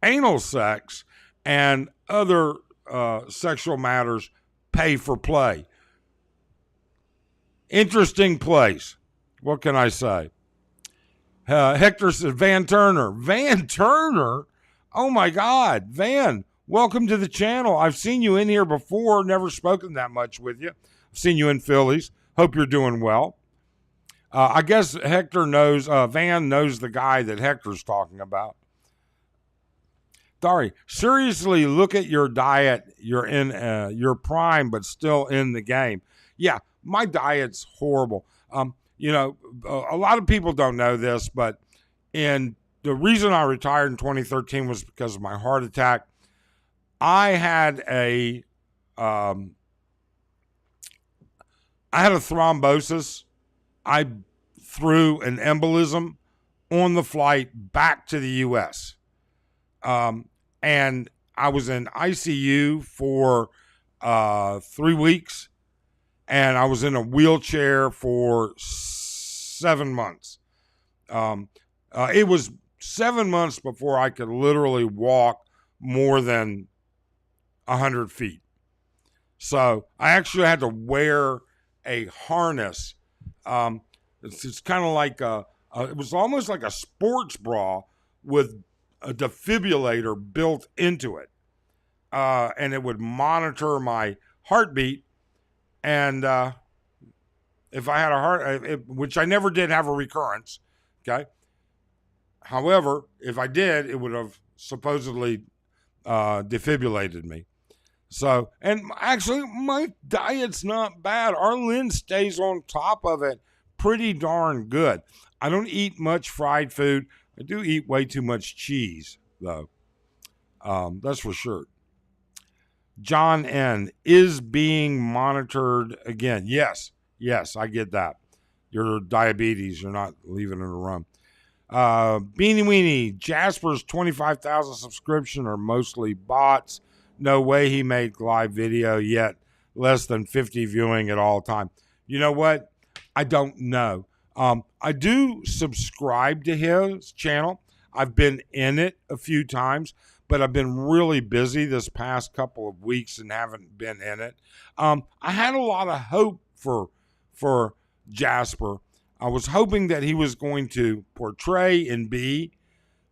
Speaker 1: anal sex, and other sexual matters, pay for play. Interesting place. What can I say? Hector says, Van Turner. Van Turner? Oh my God. Van, welcome to the channel. I've seen you in here before, never spoken that much with you. I've seen you in Phillies. Hope you're doing well. I guess Hector knows, Van knows the guy that Hector's talking about. Dari, seriously, look at your diet. You're in your prime, but still in the game. Yeah, my diet's horrible. You know, a lot of people don't know this, but the reason I retired in 2013 was because of my heart attack. I had a thrombosis. I threw an embolism on the flight back to the U.S. And I was in ICU for 3 weeks, and I was in a wheelchair for 7 months. It was 7 months before I could literally walk more than 100 feet. So I actually had to wear a harness. It's kind of like it was almost like a sports bra with a defibrillator built into it. And it would monitor my heartbeat. And if I had a which I never did have a recurrence, okay? However, if I did, it would have supposedly defibrillated me. So, and actually, my diet's not bad. Arlyn stays on top of it pretty darn good. I don't eat much fried food. I do eat way too much cheese, though. That's for sure. John N. is being monitored again. Yes, I get that. Your diabetes, you're not leaving it alone. Beanie Weenie, Jasper's 25,000 subscription are mostly bots. No way he made live video yet. Less than 50 viewing at all time. You know what? I don't know. I do subscribe to his channel. I've been in it a few times, but I've been really busy this past couple of weeks and haven't been in it. I had a lot of hope for Jasper. I was hoping that he was going to portray and be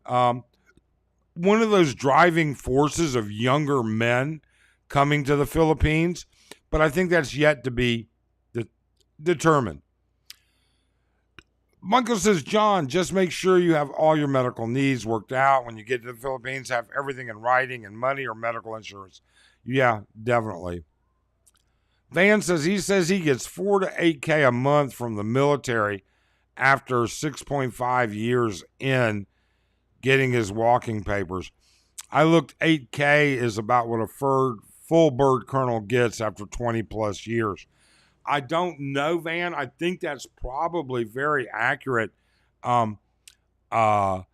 Speaker 1: one of those driving forces of younger men coming to the Philippines, but I think that's yet to be determined. Michael says, John, just make sure you have all your medical needs worked out when you get to the Philippines. Have everything in writing and money or medical insurance. Yeah, definitely. Van says he gets 4 to 8K a month from the military after 6.5 years in getting his walking papers. I looked, 8K is about what a full bird colonel gets after 20 plus years. I don't know, Van. I think that's probably very accurate. I got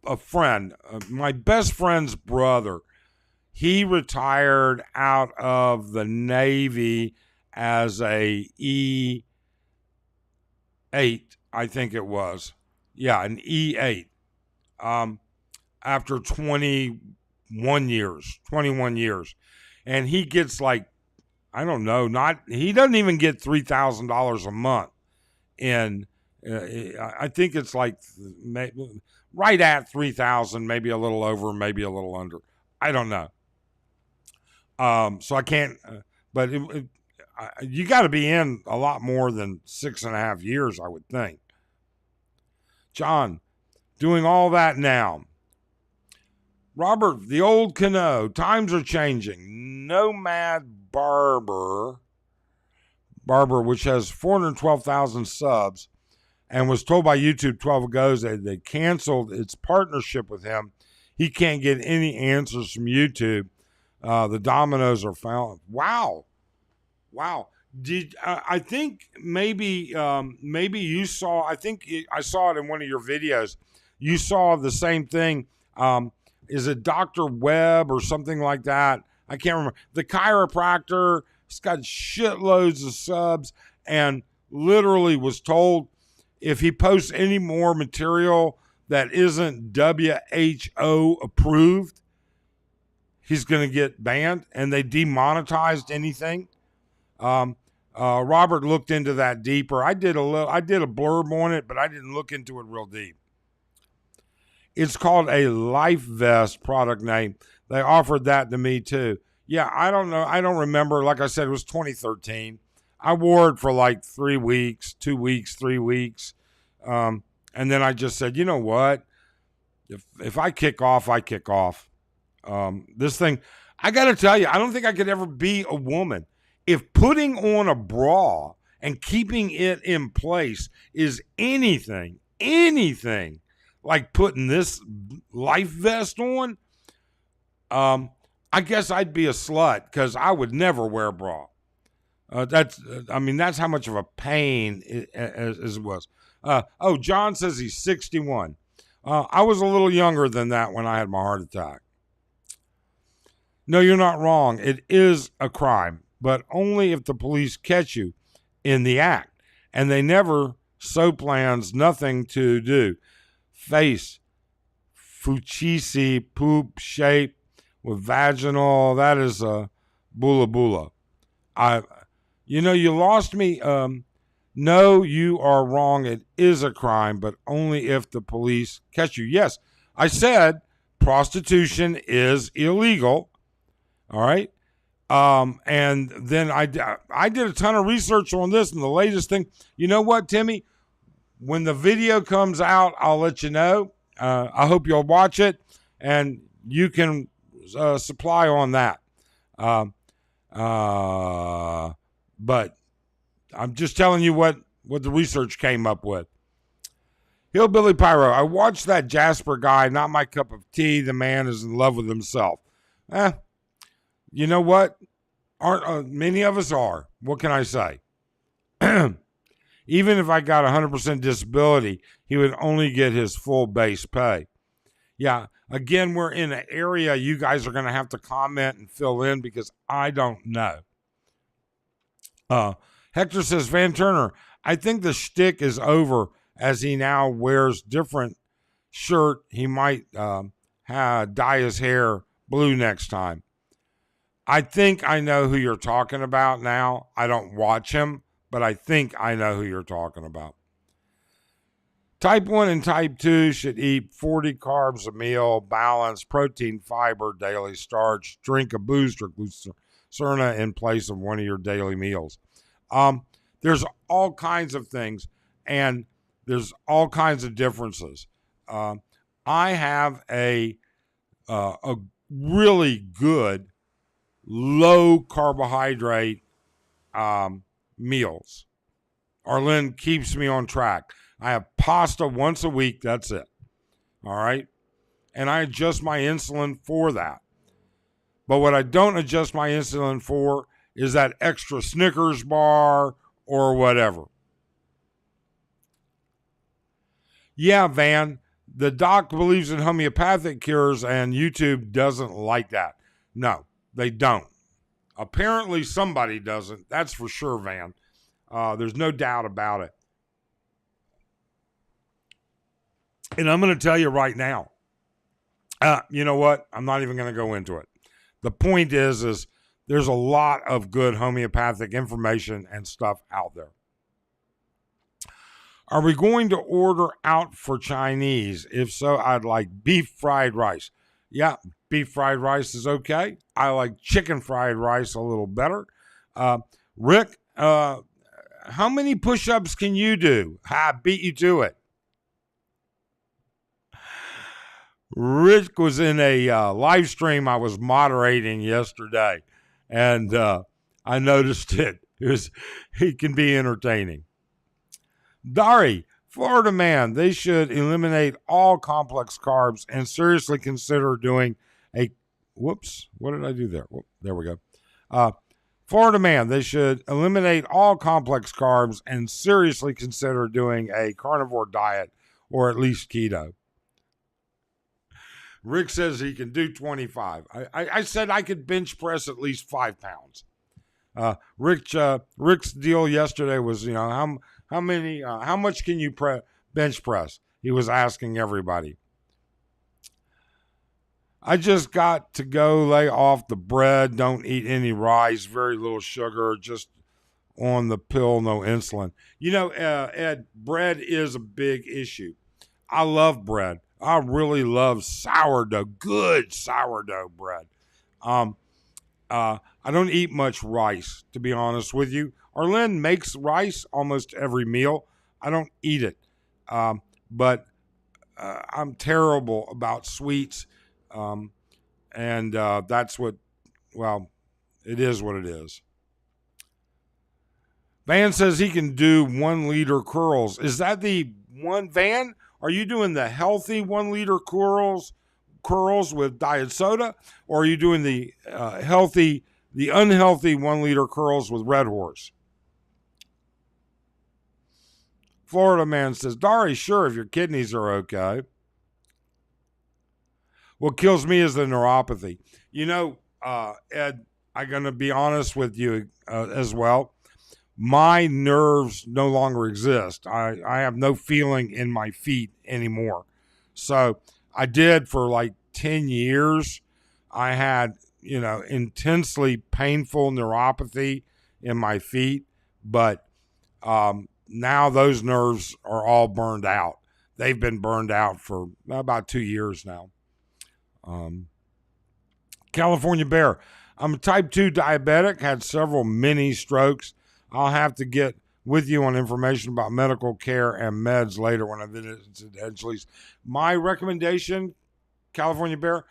Speaker 1: a friend, my best friend's brother. He retired out of the Navy as a E8, I think it was. Yeah, an E8. After 21 years. And he gets like, I don't know, he doesn't even get $3,000 a month. And I think it's like right at 3,000, maybe a little over, maybe a little under. I don't know. So I can't, but you got to be in a lot more than 6.5 years, I would think. John, doing all that now. Robert, the old Cano, times are changing. Nomad Barber, which has 412,000 subs, and was told by YouTube 12 ago that they canceled its partnership with him. He can't get any answers from YouTube. The dominoes are found. Wow. I think maybe you saw? I saw it in one of your videos. You saw the same thing. Is it Dr. Webb or something like that? I can't remember. The chiropractor, he's got shitloads of subs and literally was told if he posts any more material that isn't WHO approved, he's going to get banned, and they demonetized anything. Robert looked into that deeper. I did a blurb on it, but I didn't look into it real deep. It's called a Life Vest product name. They offered that to me too. Yeah, I don't know. I don't remember. Like I said, it was 2013. I wore it for like 3 weeks, 2 weeks, 3 weeks. And then I just said, you know what? If I kick off, I kick off. This thing, I got to tell you, I don't think I could ever be a woman. If putting on a bra and keeping it in place is anything like putting this life vest on, I guess I'd be a slut because I would never wear a bra. That's how much of a pain as it was. John says he's 61. I was a little younger than that when I had my heart attack. No, you're not wrong. It is a crime, but only if the police catch you in the act. And they never plans nothing to do. Face, fuchisi, poop, shape, with vaginal. That is a bula bula. You lost me. No, you are wrong. It is a crime, but only if the police catch you. Yes, I said prostitution is illegal. All right. And then I did a ton of research on this, and the latest thing, you know what, Timmy? When the video comes out, I'll let you know. I hope you'll watch it, and you can supply on that. But I'm just telling you what the research came up with. Hillbilly Pyro, I watched that Jasper guy, not my cup of tea. The man is in love with himself. You know what? Aren't many of us are. What can I say? Even if I got 100% disability, he would only get his full base pay. Yeah, again, we're in an area you guys are going to have to comment and fill in because I don't know. Hector says, Van Turner, I think the shtick is over as he now wears different shirt. He might dye his hair blue next time. I think I know who you're talking about now. I don't watch him, but I think I know who you're talking about. Type 1 and Type 2 should eat 40 carbs a meal, balance, protein, fiber, daily starch, drink a booster, Glucerna in place of one of your daily meals. There's all kinds of things, and there's all kinds of differences. I have a really good low carbohydrate meals. Arlyn keeps me on track. I have pasta once a week. That's it. All right. And I adjust my insulin for that. But what I don't adjust my insulin for is that extra Snickers bar or whatever. Yeah, Van, the doc believes in homeopathic cures and YouTube doesn't like that. No, they don't. Apparently somebody doesn't. That's for sure, Van. There's no doubt about it. And I'm going to tell you right now, you know what? I'm not even going to go into it. The point is there's a lot of good homeopathic information and stuff out there. Are we going to order out for Chinese? If so, I'd like beef fried rice. Yeah, beef fried rice is okay. I like chicken fried rice a little better. Rick, how many push-ups can you do? I beat you to it. Rick was in a live stream I was moderating yesterday, and I noticed it. He can be entertaining. Dari, Florida man, they should eliminate all complex carbs and seriously consider doing a, whoops, what did I do there? There we go. Florida man, they should eliminate all complex carbs and seriously consider doing a carnivore diet or at least keto. Rick says he can do 25. I said I could bench press at least 5 pounds. Rick's deal yesterday was, how much can you bench press? He was asking everybody. I just got to go lay off the bread. Don't eat any rice, very little sugar, just on the pill, no insulin. Ed, bread is a big issue. I love bread. I really love sourdough, good sourdough bread. I don't eat much rice, to be honest with you. Arlyn makes rice almost every meal. I don't eat it. But I'm terrible about sweets. And that's what, it is what it is. Van says he can do 1 liter curls. Is that the one, Van? Are you doing the healthy 1 liter curls with diet soda? Or are you doing the unhealthy 1 liter curls with Red Horse? Florida man says, Dari, sure, if your kidneys are okay. What kills me is the neuropathy. Ed, I'm going to be honest with you as well. My nerves no longer exist. I have no feeling in my feet anymore. So I did for like 10 years. I had, intensely painful neuropathy in my feet, but now those nerves are all burned out. They've been burned out for about 2 years now. California Bear. I'm a type 2 diabetic, had several mini strokes. I'll have to get with you on information about medical care and meds later when I visit Edgeley's. My recommendation, California Bear,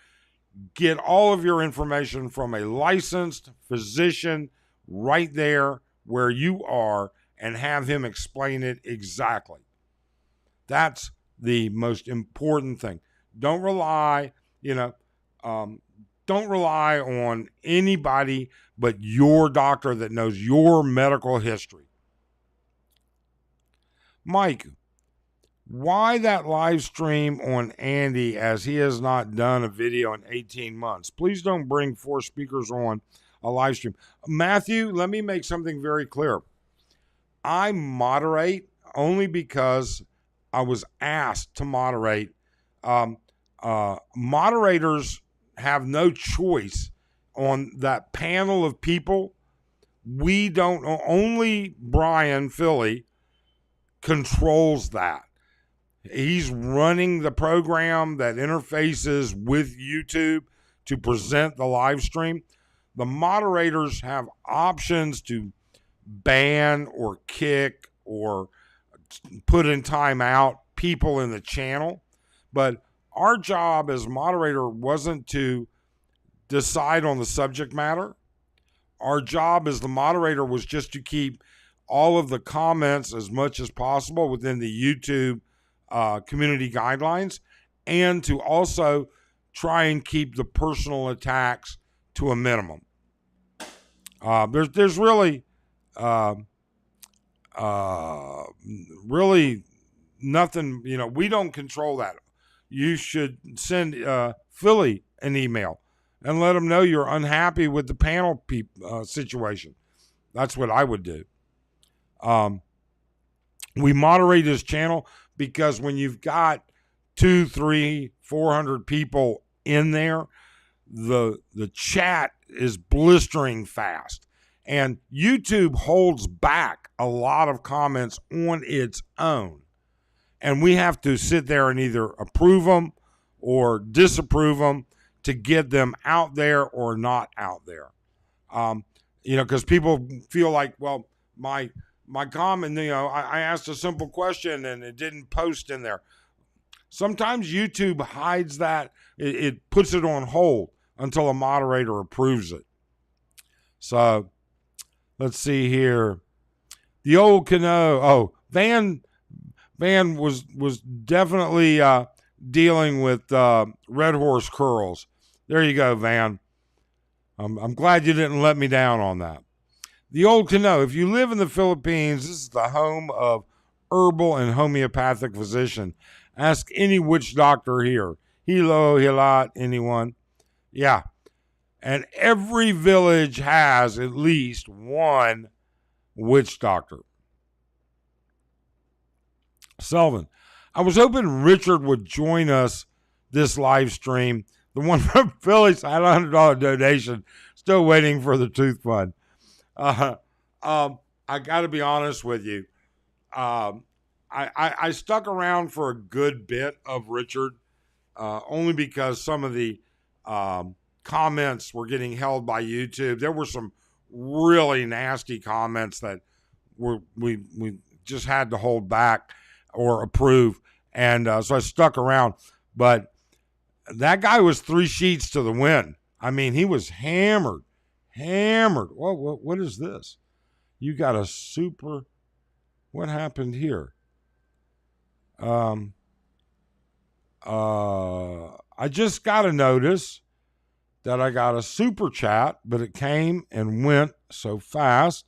Speaker 1: get all of your information from a licensed physician right there where you are and have him explain it exactly. That's the most important thing. Don't rely, don't rely on anybody but your doctor that knows your medical history. Mike, why that live stream on Andy as he has not done a video in 18 months? Please don't bring 4 speakers on a live stream. Matthew, let me make something very clear. I moderate only because I was asked to moderate. Moderators have no choice on that panel of people. We don't, only Brian Philly controls that. He's running the program that interfaces with YouTube to present the live stream. The moderators have options to ban or kick or put in timeout people in the channel. But our job as moderator wasn't to decide on the subject matter. Our job as the moderator was just to keep all of the comments as much as possible within the YouTube community guidelines, and to also try and keep the personal attacks to a minimum. There's really really nothing, we don't control that. You should send Philly an email and let him know you're unhappy with the panel situation. That's what I would do. We moderate his channel because when you've got 200, 300, 400 people in there, the chat is blistering fast. And YouTube holds back a lot of comments on its own. And we have to sit there and either approve them or disapprove them to get them out there or not out there. Because people feel like, well, my comment, I asked a simple question and it didn't post in there. Sometimes YouTube hides that. It puts it on hold until a moderator approves it. So let's see here. The old Cano. Oh, Van was definitely dealing with Red Horse curls. There you go, Van. I'm glad you didn't let me down on that. The old Cano. If you live in the Philippines, this is the home of herbal and homeopathic physician. Ask any witch doctor here. Hilo, Hilat, anyone. Yeah. And every village has at least one witch doctor. Sullivan, I was hoping Richard would join us this live stream. The one from Philly's had a $100 donation. Still waiting for the tooth fund. I got to be honest with you. I stuck around for a good bit of Richard, only because some of the comments were getting held by YouTube. There were some really nasty comments that we just had to hold back or approve. And so I stuck around. But that guy was 3 sheets to the wind. I mean, he was hammered. What is this? You got a super... What happened here? I just got a notice that I got a super chat, but it came and went so fast.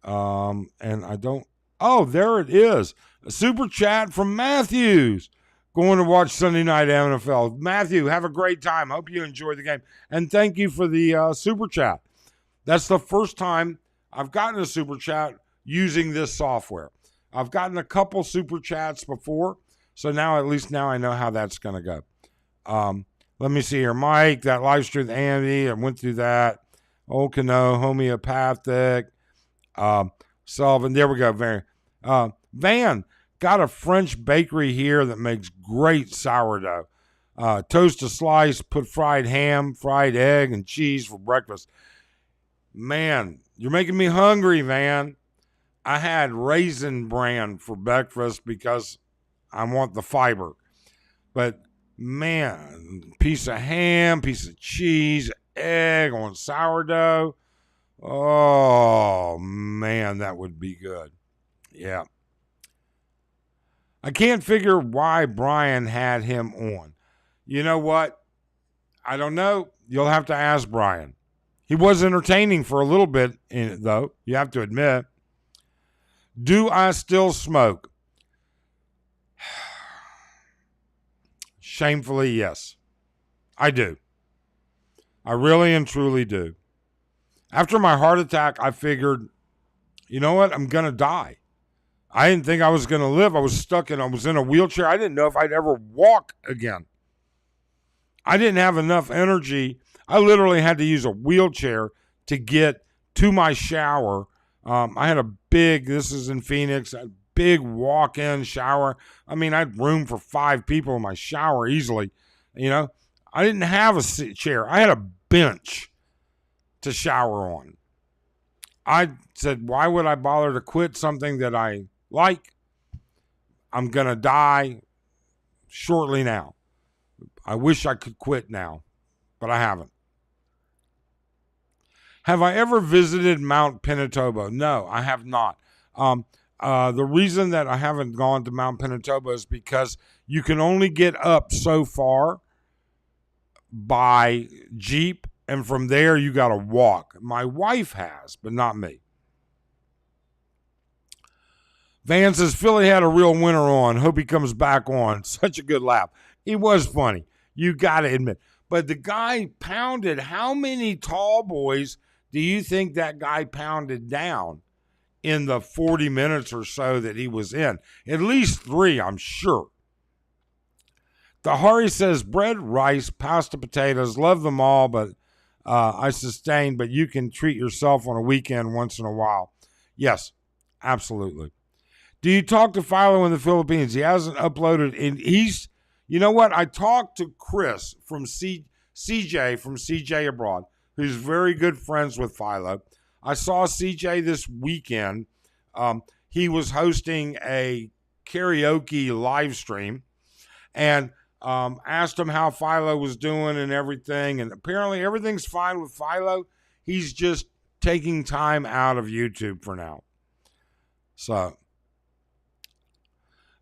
Speaker 1: And I don't... Oh, there it is. A super chat from Matthews. Going to watch Sunday Night NFL. Matthew, have a great time. Hope you enjoy the game. And thank you for the super chat. That's the first time I've gotten a super chat using this software. I've gotten a couple super chats before, so now at least now I know how that's going to go. Let me see here. Mike, that live stream with Andy, I went through that. Old Cano, homeopathic. Sullivan, there we go. Van, got a French bakery here that makes great sourdough. Toast a slice, put fried ham, fried egg, and cheese for breakfast. Man, you're making me hungry, Van. I had Raisin Bran for breakfast because I want the fiber. But man, piece of ham, piece of cheese, egg on sourdough. Oh, man, that would be good. Yeah. I can't figure why Brian had him on. You know what? I don't know. You'll have to ask Brian. He was entertaining for a little bit in it, though. You have to admit. Do I still smoke? Shamefully, yes. I do. I really and truly do. After my heart attack, I figured, you know what? I'm going to die. I didn't think I was going to live. I was in a wheelchair. I didn't know if I'd ever walk again. I didn't have enough energy. I literally had to use a wheelchair to get to my shower. I had this is in Phoenix, a big walk-in shower. I mean, I had room for 5 people in my shower easily. You know, I didn't have a chair. I had a bench to shower on. I said, why would I bother to quit something that I like? I'm going to die shortly now. I wish I could quit now, but I haven't. Have I ever visited Mount Pinatubo? No, I have not. The reason that I haven't gone to Mount Pinatubo is because you can only get up so far by Jeep, and from there you got to walk. My wife has, but not me. Van says, Philly had a real winner on. Hope he comes back on. Such a good laugh. He was funny. You got to admit. But the guy pounded. How many tall boys do you think that guy pounded down in the 40 minutes or so that he was in? At least 3, I'm sure. Dahari says, bread, rice, pasta, potatoes, love them all, but I sustain, but you can treat yourself on a weekend once in a while. Yes, absolutely. Do you talk to Philo in the Philippines? He hasn't uploaded. You know what? I talked to Chris from CJ from CJ Abroad, who's very good friends with Philo. I saw CJ this weekend. He was hosting a karaoke live stream and asked him how Philo was doing and everything. And apparently everything's fine with Philo. He's just taking time out of YouTube for now. So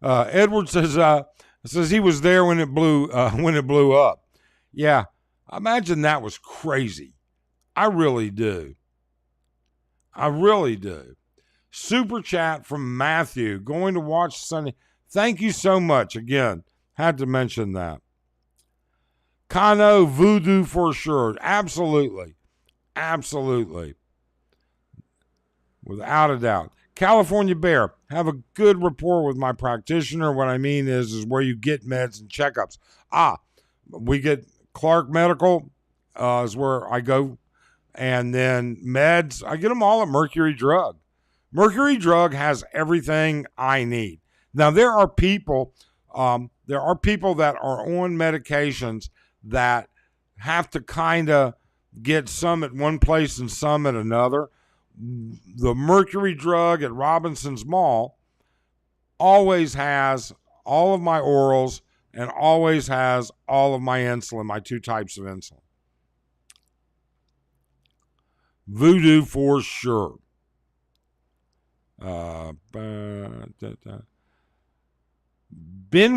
Speaker 1: Edward says he was there when it blew up. Yeah, imagine that was crazy. I really do. Super chat from Matthew. Going to watch Sunday. Thank you so much. Again, had to mention that. Kano voodoo for sure. Absolutely. Without a doubt. California Bear. Have a good rapport with my practitioner. What I mean is where you get meds and checkups. We get Clark Medical is where I go. And then meds, I get them all at Mercury Drug. Mercury Drug has everything I need. Now, there are people that are on medications that have to kind of get some at one place and some at another. The Mercury Drug at Robinson's Mall always has all of my orals and always has all of my insulin, my 2 types of insulin. Voodoo for sure. Ben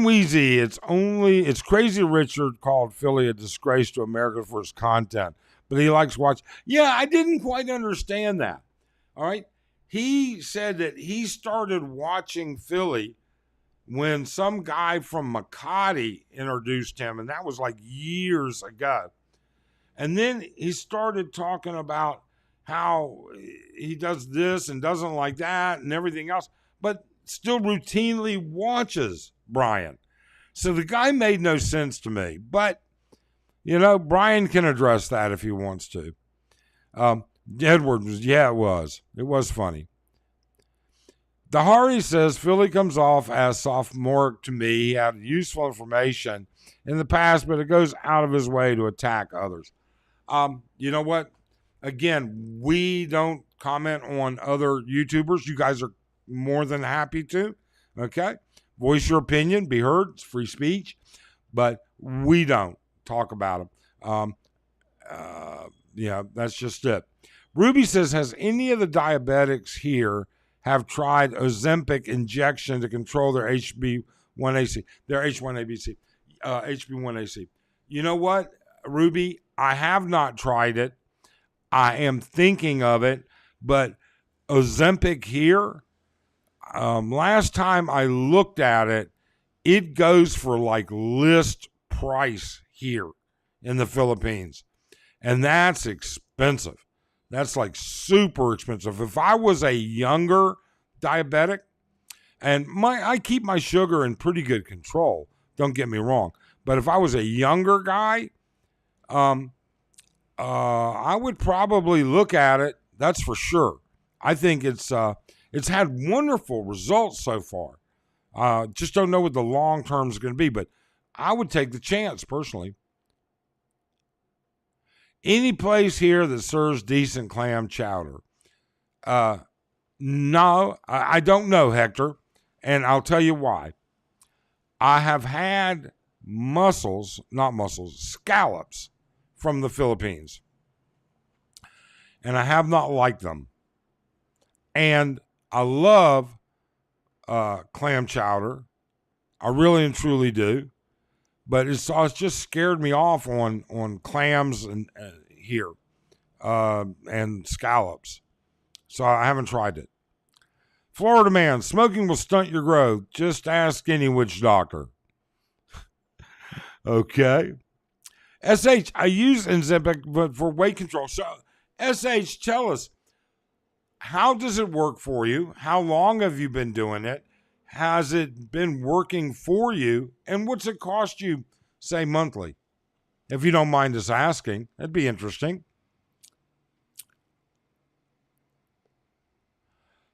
Speaker 1: Weezy, it's Crazy Richard called Philly a disgrace to America for his content, but he likes watching. Yeah, I didn't quite understand that. All right. He said that he started watching Philly when some guy from Makati introduced him, and that was like years ago. And then he started talking about how he does this and doesn't like that and everything else, but still routinely watches Brian. So the guy made no sense to me. But Brian can address that if he wants to. Edward was, it was. It was funny. Dahari says Philly comes off as sophomoric to me. He had useful information in the past, but it goes out of his way to attack others. You know what? Again, we don't comment on other YouTubers. You guys are more than happy to. Okay? Voice your opinion, be heard. It's free speech. But we don't talk about them. That's just it. Ruby says, has any of the diabetics here have tried Ozempic injection to control their HB1AC, their H1ABC, HB1AC? You know what, Ruby? I have not tried it. I am thinking of it, but Ozempic here, last time I looked at it, it goes for like list price here in the Philippines. And that's expensive. That's like super expensive. If I was a younger diabetic, and I keep my sugar in pretty good control, don't get me wrong. But if I was a younger guy, I would probably look at it. That's for sure. I think it's had wonderful results so far. Just don't know what the long term is going to be, but I would take the chance personally. Any place here that serves decent clam chowder? No, I don't know, Hector, and I'll tell you why. I have had scallops from the Philippines, and I have not liked them. And I love clam chowder. I really and truly do. But it's just scared me off on clams and here and scallops. So I haven't tried it. Florida man, smoking will stunt your growth. Just ask any witch doctor. Okay. SH, I use Ozempic but for weight control. So SH, tell us, how does it work for you? How long have you been doing it? Has it been working for you? And what's it cost you, say, monthly? If you don't mind us asking, that'd be interesting.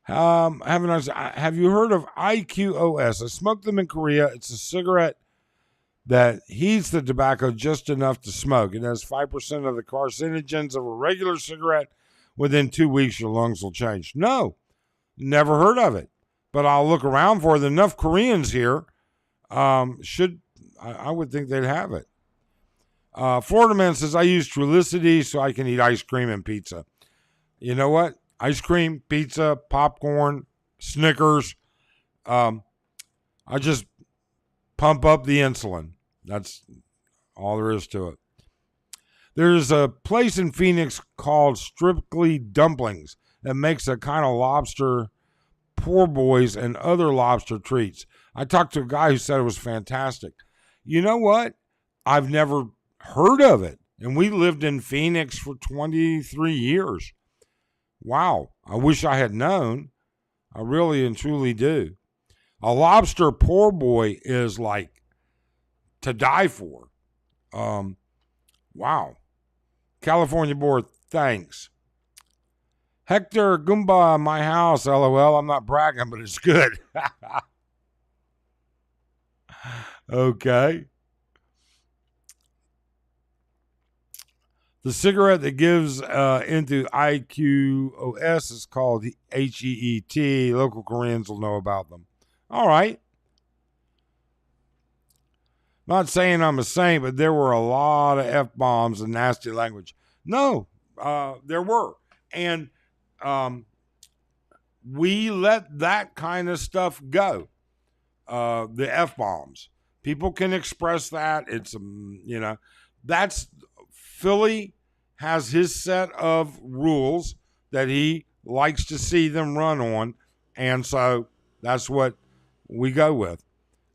Speaker 1: Have you heard of IQOS? I smoked them in Korea. It's a cigarette that heats the tobacco just enough to smoke. It has 5% of the carcinogens of a regular cigarette. Within 2 weeks, your lungs will change. No, never heard of it. But I'll look around for it. Enough Koreans here I would think they'd have it. Florida man says, I use Trulicity so I can eat ice cream and pizza. You know what? Ice cream, pizza, popcorn, Snickers. I just pump up the insulin. That's all there is to it. There's a place in Phoenix called Strictly Dumplings that makes a kind of lobster poor boys and other lobster treats. I talked to a guy who said it was fantastic. You know what? I've never heard of it. And we lived in Phoenix for 23 years. Wow. I wish I had known. I really and truly do. A lobster poor boy is like to die for. Wow. California board, thanks. Hector Goomba, my house, LOL. I'm not bragging, but it's good. Okay. The cigarette that gives into IQOS is called HEET. Local Koreans will know about them. All right. Not saying I'm a saint, but there were a lot of F-bombs and nasty language. No, there were. And we let that kind of stuff go. The F-bombs. People can express that. It's, that's Philly has his set of rules that he likes to see them run on. And so that's what we go with.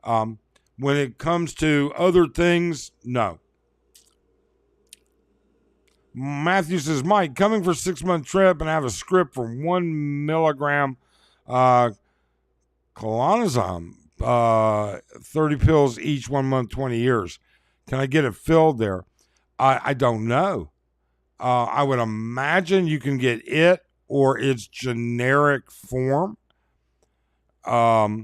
Speaker 1: When it comes to other things, no. Matthew says, Mike, coming for a 6-month trip and have a script for 1 milligram clonazepam, 30 pills each, 1 month, 20 years. Can I get it filled there? I don't know. I would imagine you can get it or its generic form. I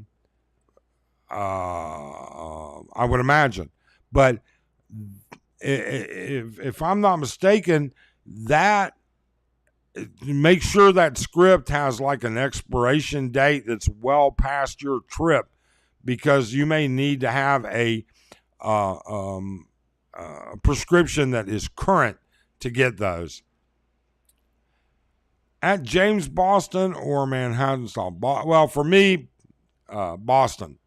Speaker 1: would imagine, but if I'm not mistaken, that make sure that script has like an expiration date that's well past your trip, because you may need to have a prescription that is current to get those. At James Boston or Manhattan style? Well, for me, Boston.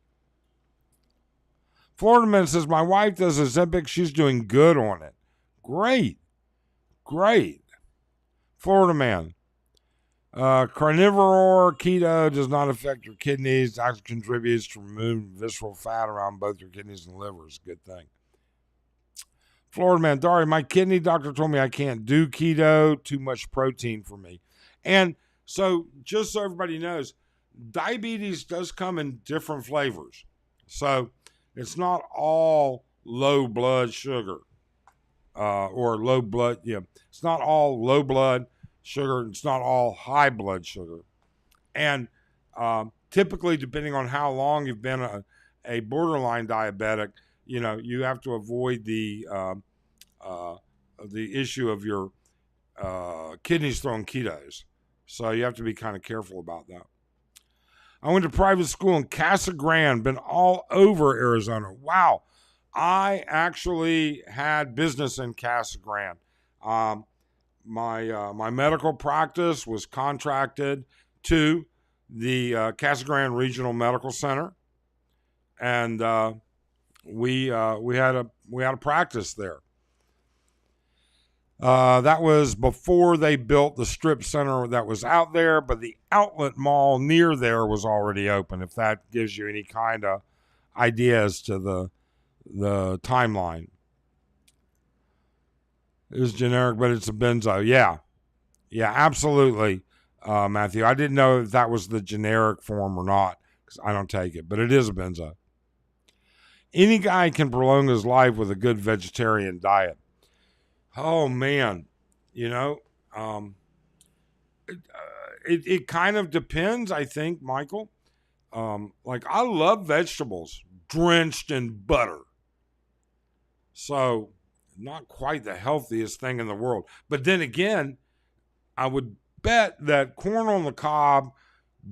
Speaker 1: Florida man says, my wife does Ozempic. She's doing good on it. Great. Florida man. Carnivore keto does not affect your kidnees. That contributes to remove visceral fat around both your kidneys and livers. Good thing. Florida man, Dari, my kidney doctor told me I can't do keto. Too much protein for me. And so, just so everybody knows, diabetes does come in different flavors. So, it's not all low blood sugar or low blood. Yeah, it's not all low blood sugar. It's not all high blood sugar. And typically, depending on how long you've been a borderline diabetic, you have to avoid the issue of your kidneys throwing ketos. So you have to be kind of careful about that. I went to private school in Casa Grande, been all over Arizona. Wow. I actually had business in Casa Grande. My medical practice was contracted to the Casa Grande Regional Medical Center, and we had a practice there. That was before they built the strip center that was out there, but the outlet mall near there was already open, if that gives you any kind of idea as to the timeline. It was generic, but it's a benzo. Yeah, absolutely, Matthew. I didn't know if that was the generic form or not, because I don't take it, but it is a benzo. Any guy can prolong his life with a good vegetarian diet. Oh, man, it kind of depends, I think, Michael. Like, I love vegetables drenched in butter. So, not quite the healthiest thing in the world. But then again, I would bet that corn on the cob,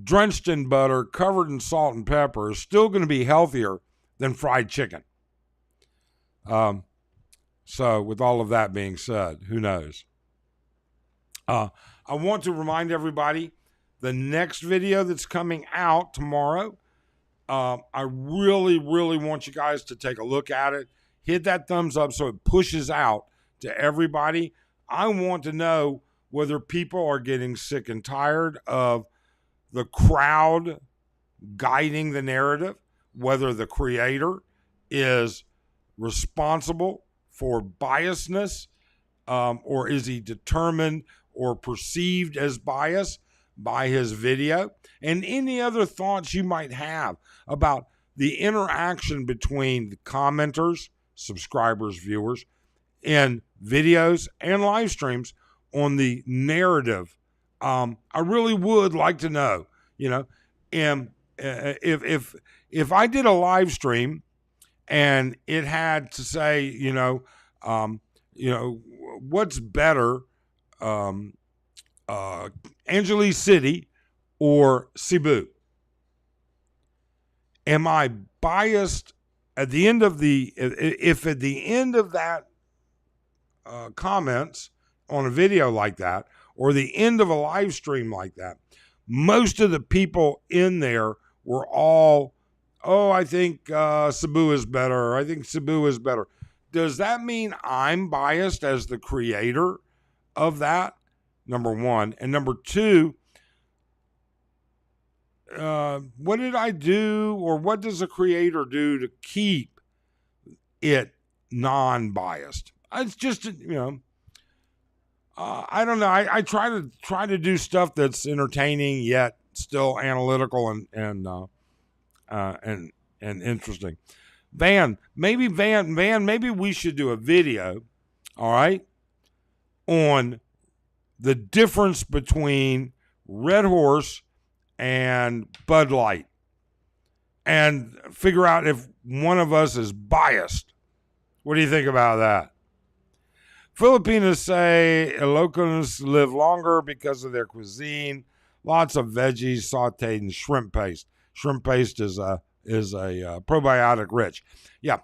Speaker 1: drenched in butter, covered in salt and pepper, is still going to be healthier than fried chicken. So with all of that being said, who knows? I want to remind everybody, the next video that's coming out tomorrow, I really, really want you guys to take a look at it. Hit that thumbs up so it pushes out to everybody. I want to know whether people are getting sick and tired of the crowd guiding the narrative, whether the creator is responsible for biasness, or is he determined or perceived as biased by his video, and any other thoughts you might have about the interaction between the commenters, subscribers, viewers, in videos and live streams on the narrative. I really would like to know, and if I did a live stream and it had to say, what's better, Angeles City or Cebu? Am I biased at the end of if at the end of that comments on a video like that, or the end of a live stream like that, most of the people in there were all, I think Cebu is better. I think Cebu is better. Does that mean I'm biased as the creator of that? Number one. And number two, what did I do, or what does a creator do to keep it non-biased? It's just, I don't know. I try to do stuff that's entertaining yet still analytical and interesting. Van, maybe we should do a video all right, on the difference between Red Horse and Bud Light and figure out if one of us is biased. What do you think about that? Filipinos say Ilocanos live longer because of their cuisine. Lots of veggies sauteed in shrimp paste. Shrimp paste is a probiotic rich. Yeah.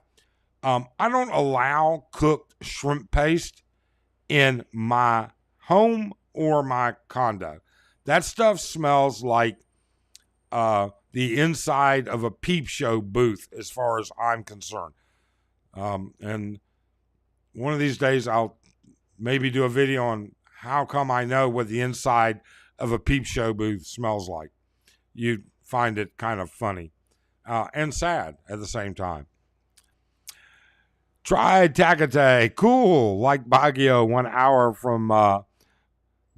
Speaker 1: I don't allow cooked shrimp paste in my home or my condo. That stuff smells like the inside of a peep show booth as far as I'm concerned. And one of these days I'll maybe do a video on how come I know what the inside of a peep show booth smells like. You'd find it kind of funny and sad at the same time. Tried Tecate, cool, like Baguio, 1 hour from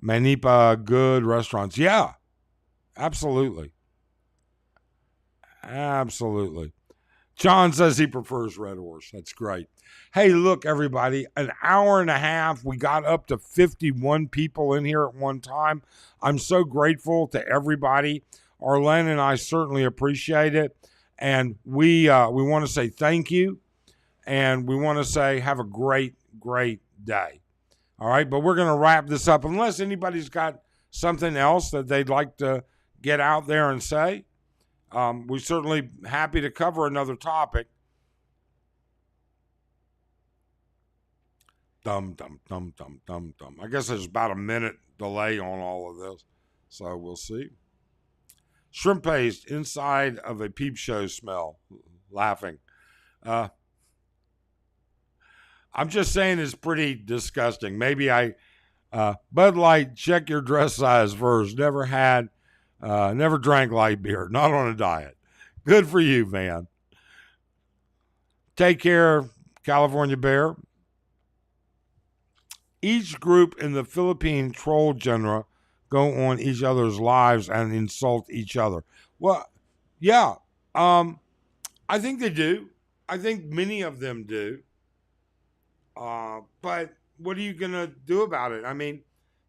Speaker 1: Manipa, good restaurants. Yeah, absolutely. Absolutely. John says he prefers Red Horse. That's great. Hey, look, everybody, an hour and a half. We got up to 51 people in here at one time. I'm so grateful to everybody. Arlyn and I certainly appreciate it. And we want to say thank you. And we want to say have a great, great day. All right, but we're going to wrap this up. Unless anybody's got something else that they'd like to get out there and say, we're certainly happy to cover another topic. Dum. I guess there's about a minute delay on all of this, so we'll see. Shrimp paste inside of a peep show smell. Laughing. I'm just saying it's pretty disgusting. Maybe Bud Light, check your dress size first. Never drank light beer. Not on a diet. Good for you, man. Take care, California Bear. Each group in the Philippine troll genre go on each other's lives and insult each other. Well, yeah, I think they do. I think many of them do. But what are you going to do about it? I mean,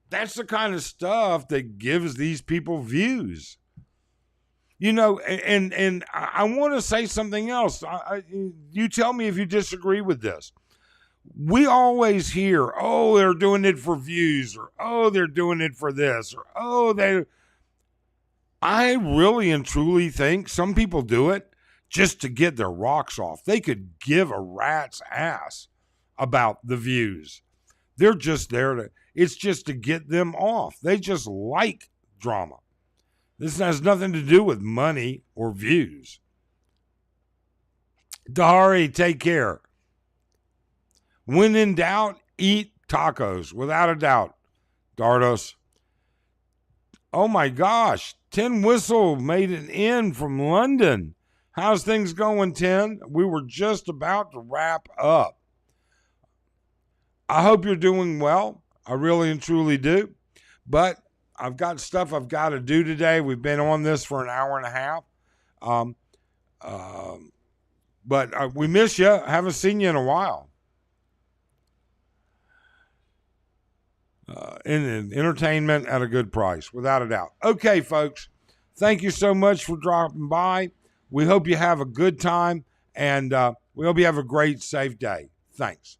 Speaker 1: that's the kind of stuff that gives these people views. You know, and I want to say something else. You tell me if you disagree with this. We always hear, oh, they're doing it for views, or oh, they're doing it for this, or oh, I really and truly think some people do it just to get their rocks off. They could give a rat's ass about the views. They're just there it's just to get them off. They just like drama. This has nothing to do with money or views. Dari, take care. When in doubt, eat tacos, without a doubt. Dardos. Oh my gosh, Tin Whistle made an in from London. How's things going, Tin? We were just about to wrap up. I hope you're doing well. I really and truly do. But I've got stuff I've got to do today. We've been on this for an hour and a half. But we miss you. Haven't seen you in a while. Entertainment at a good price, without a doubt. Okay, folks. Thank you so much for dropping by. We hope you have a good time, and we hope you have a great, safe day. Thanks.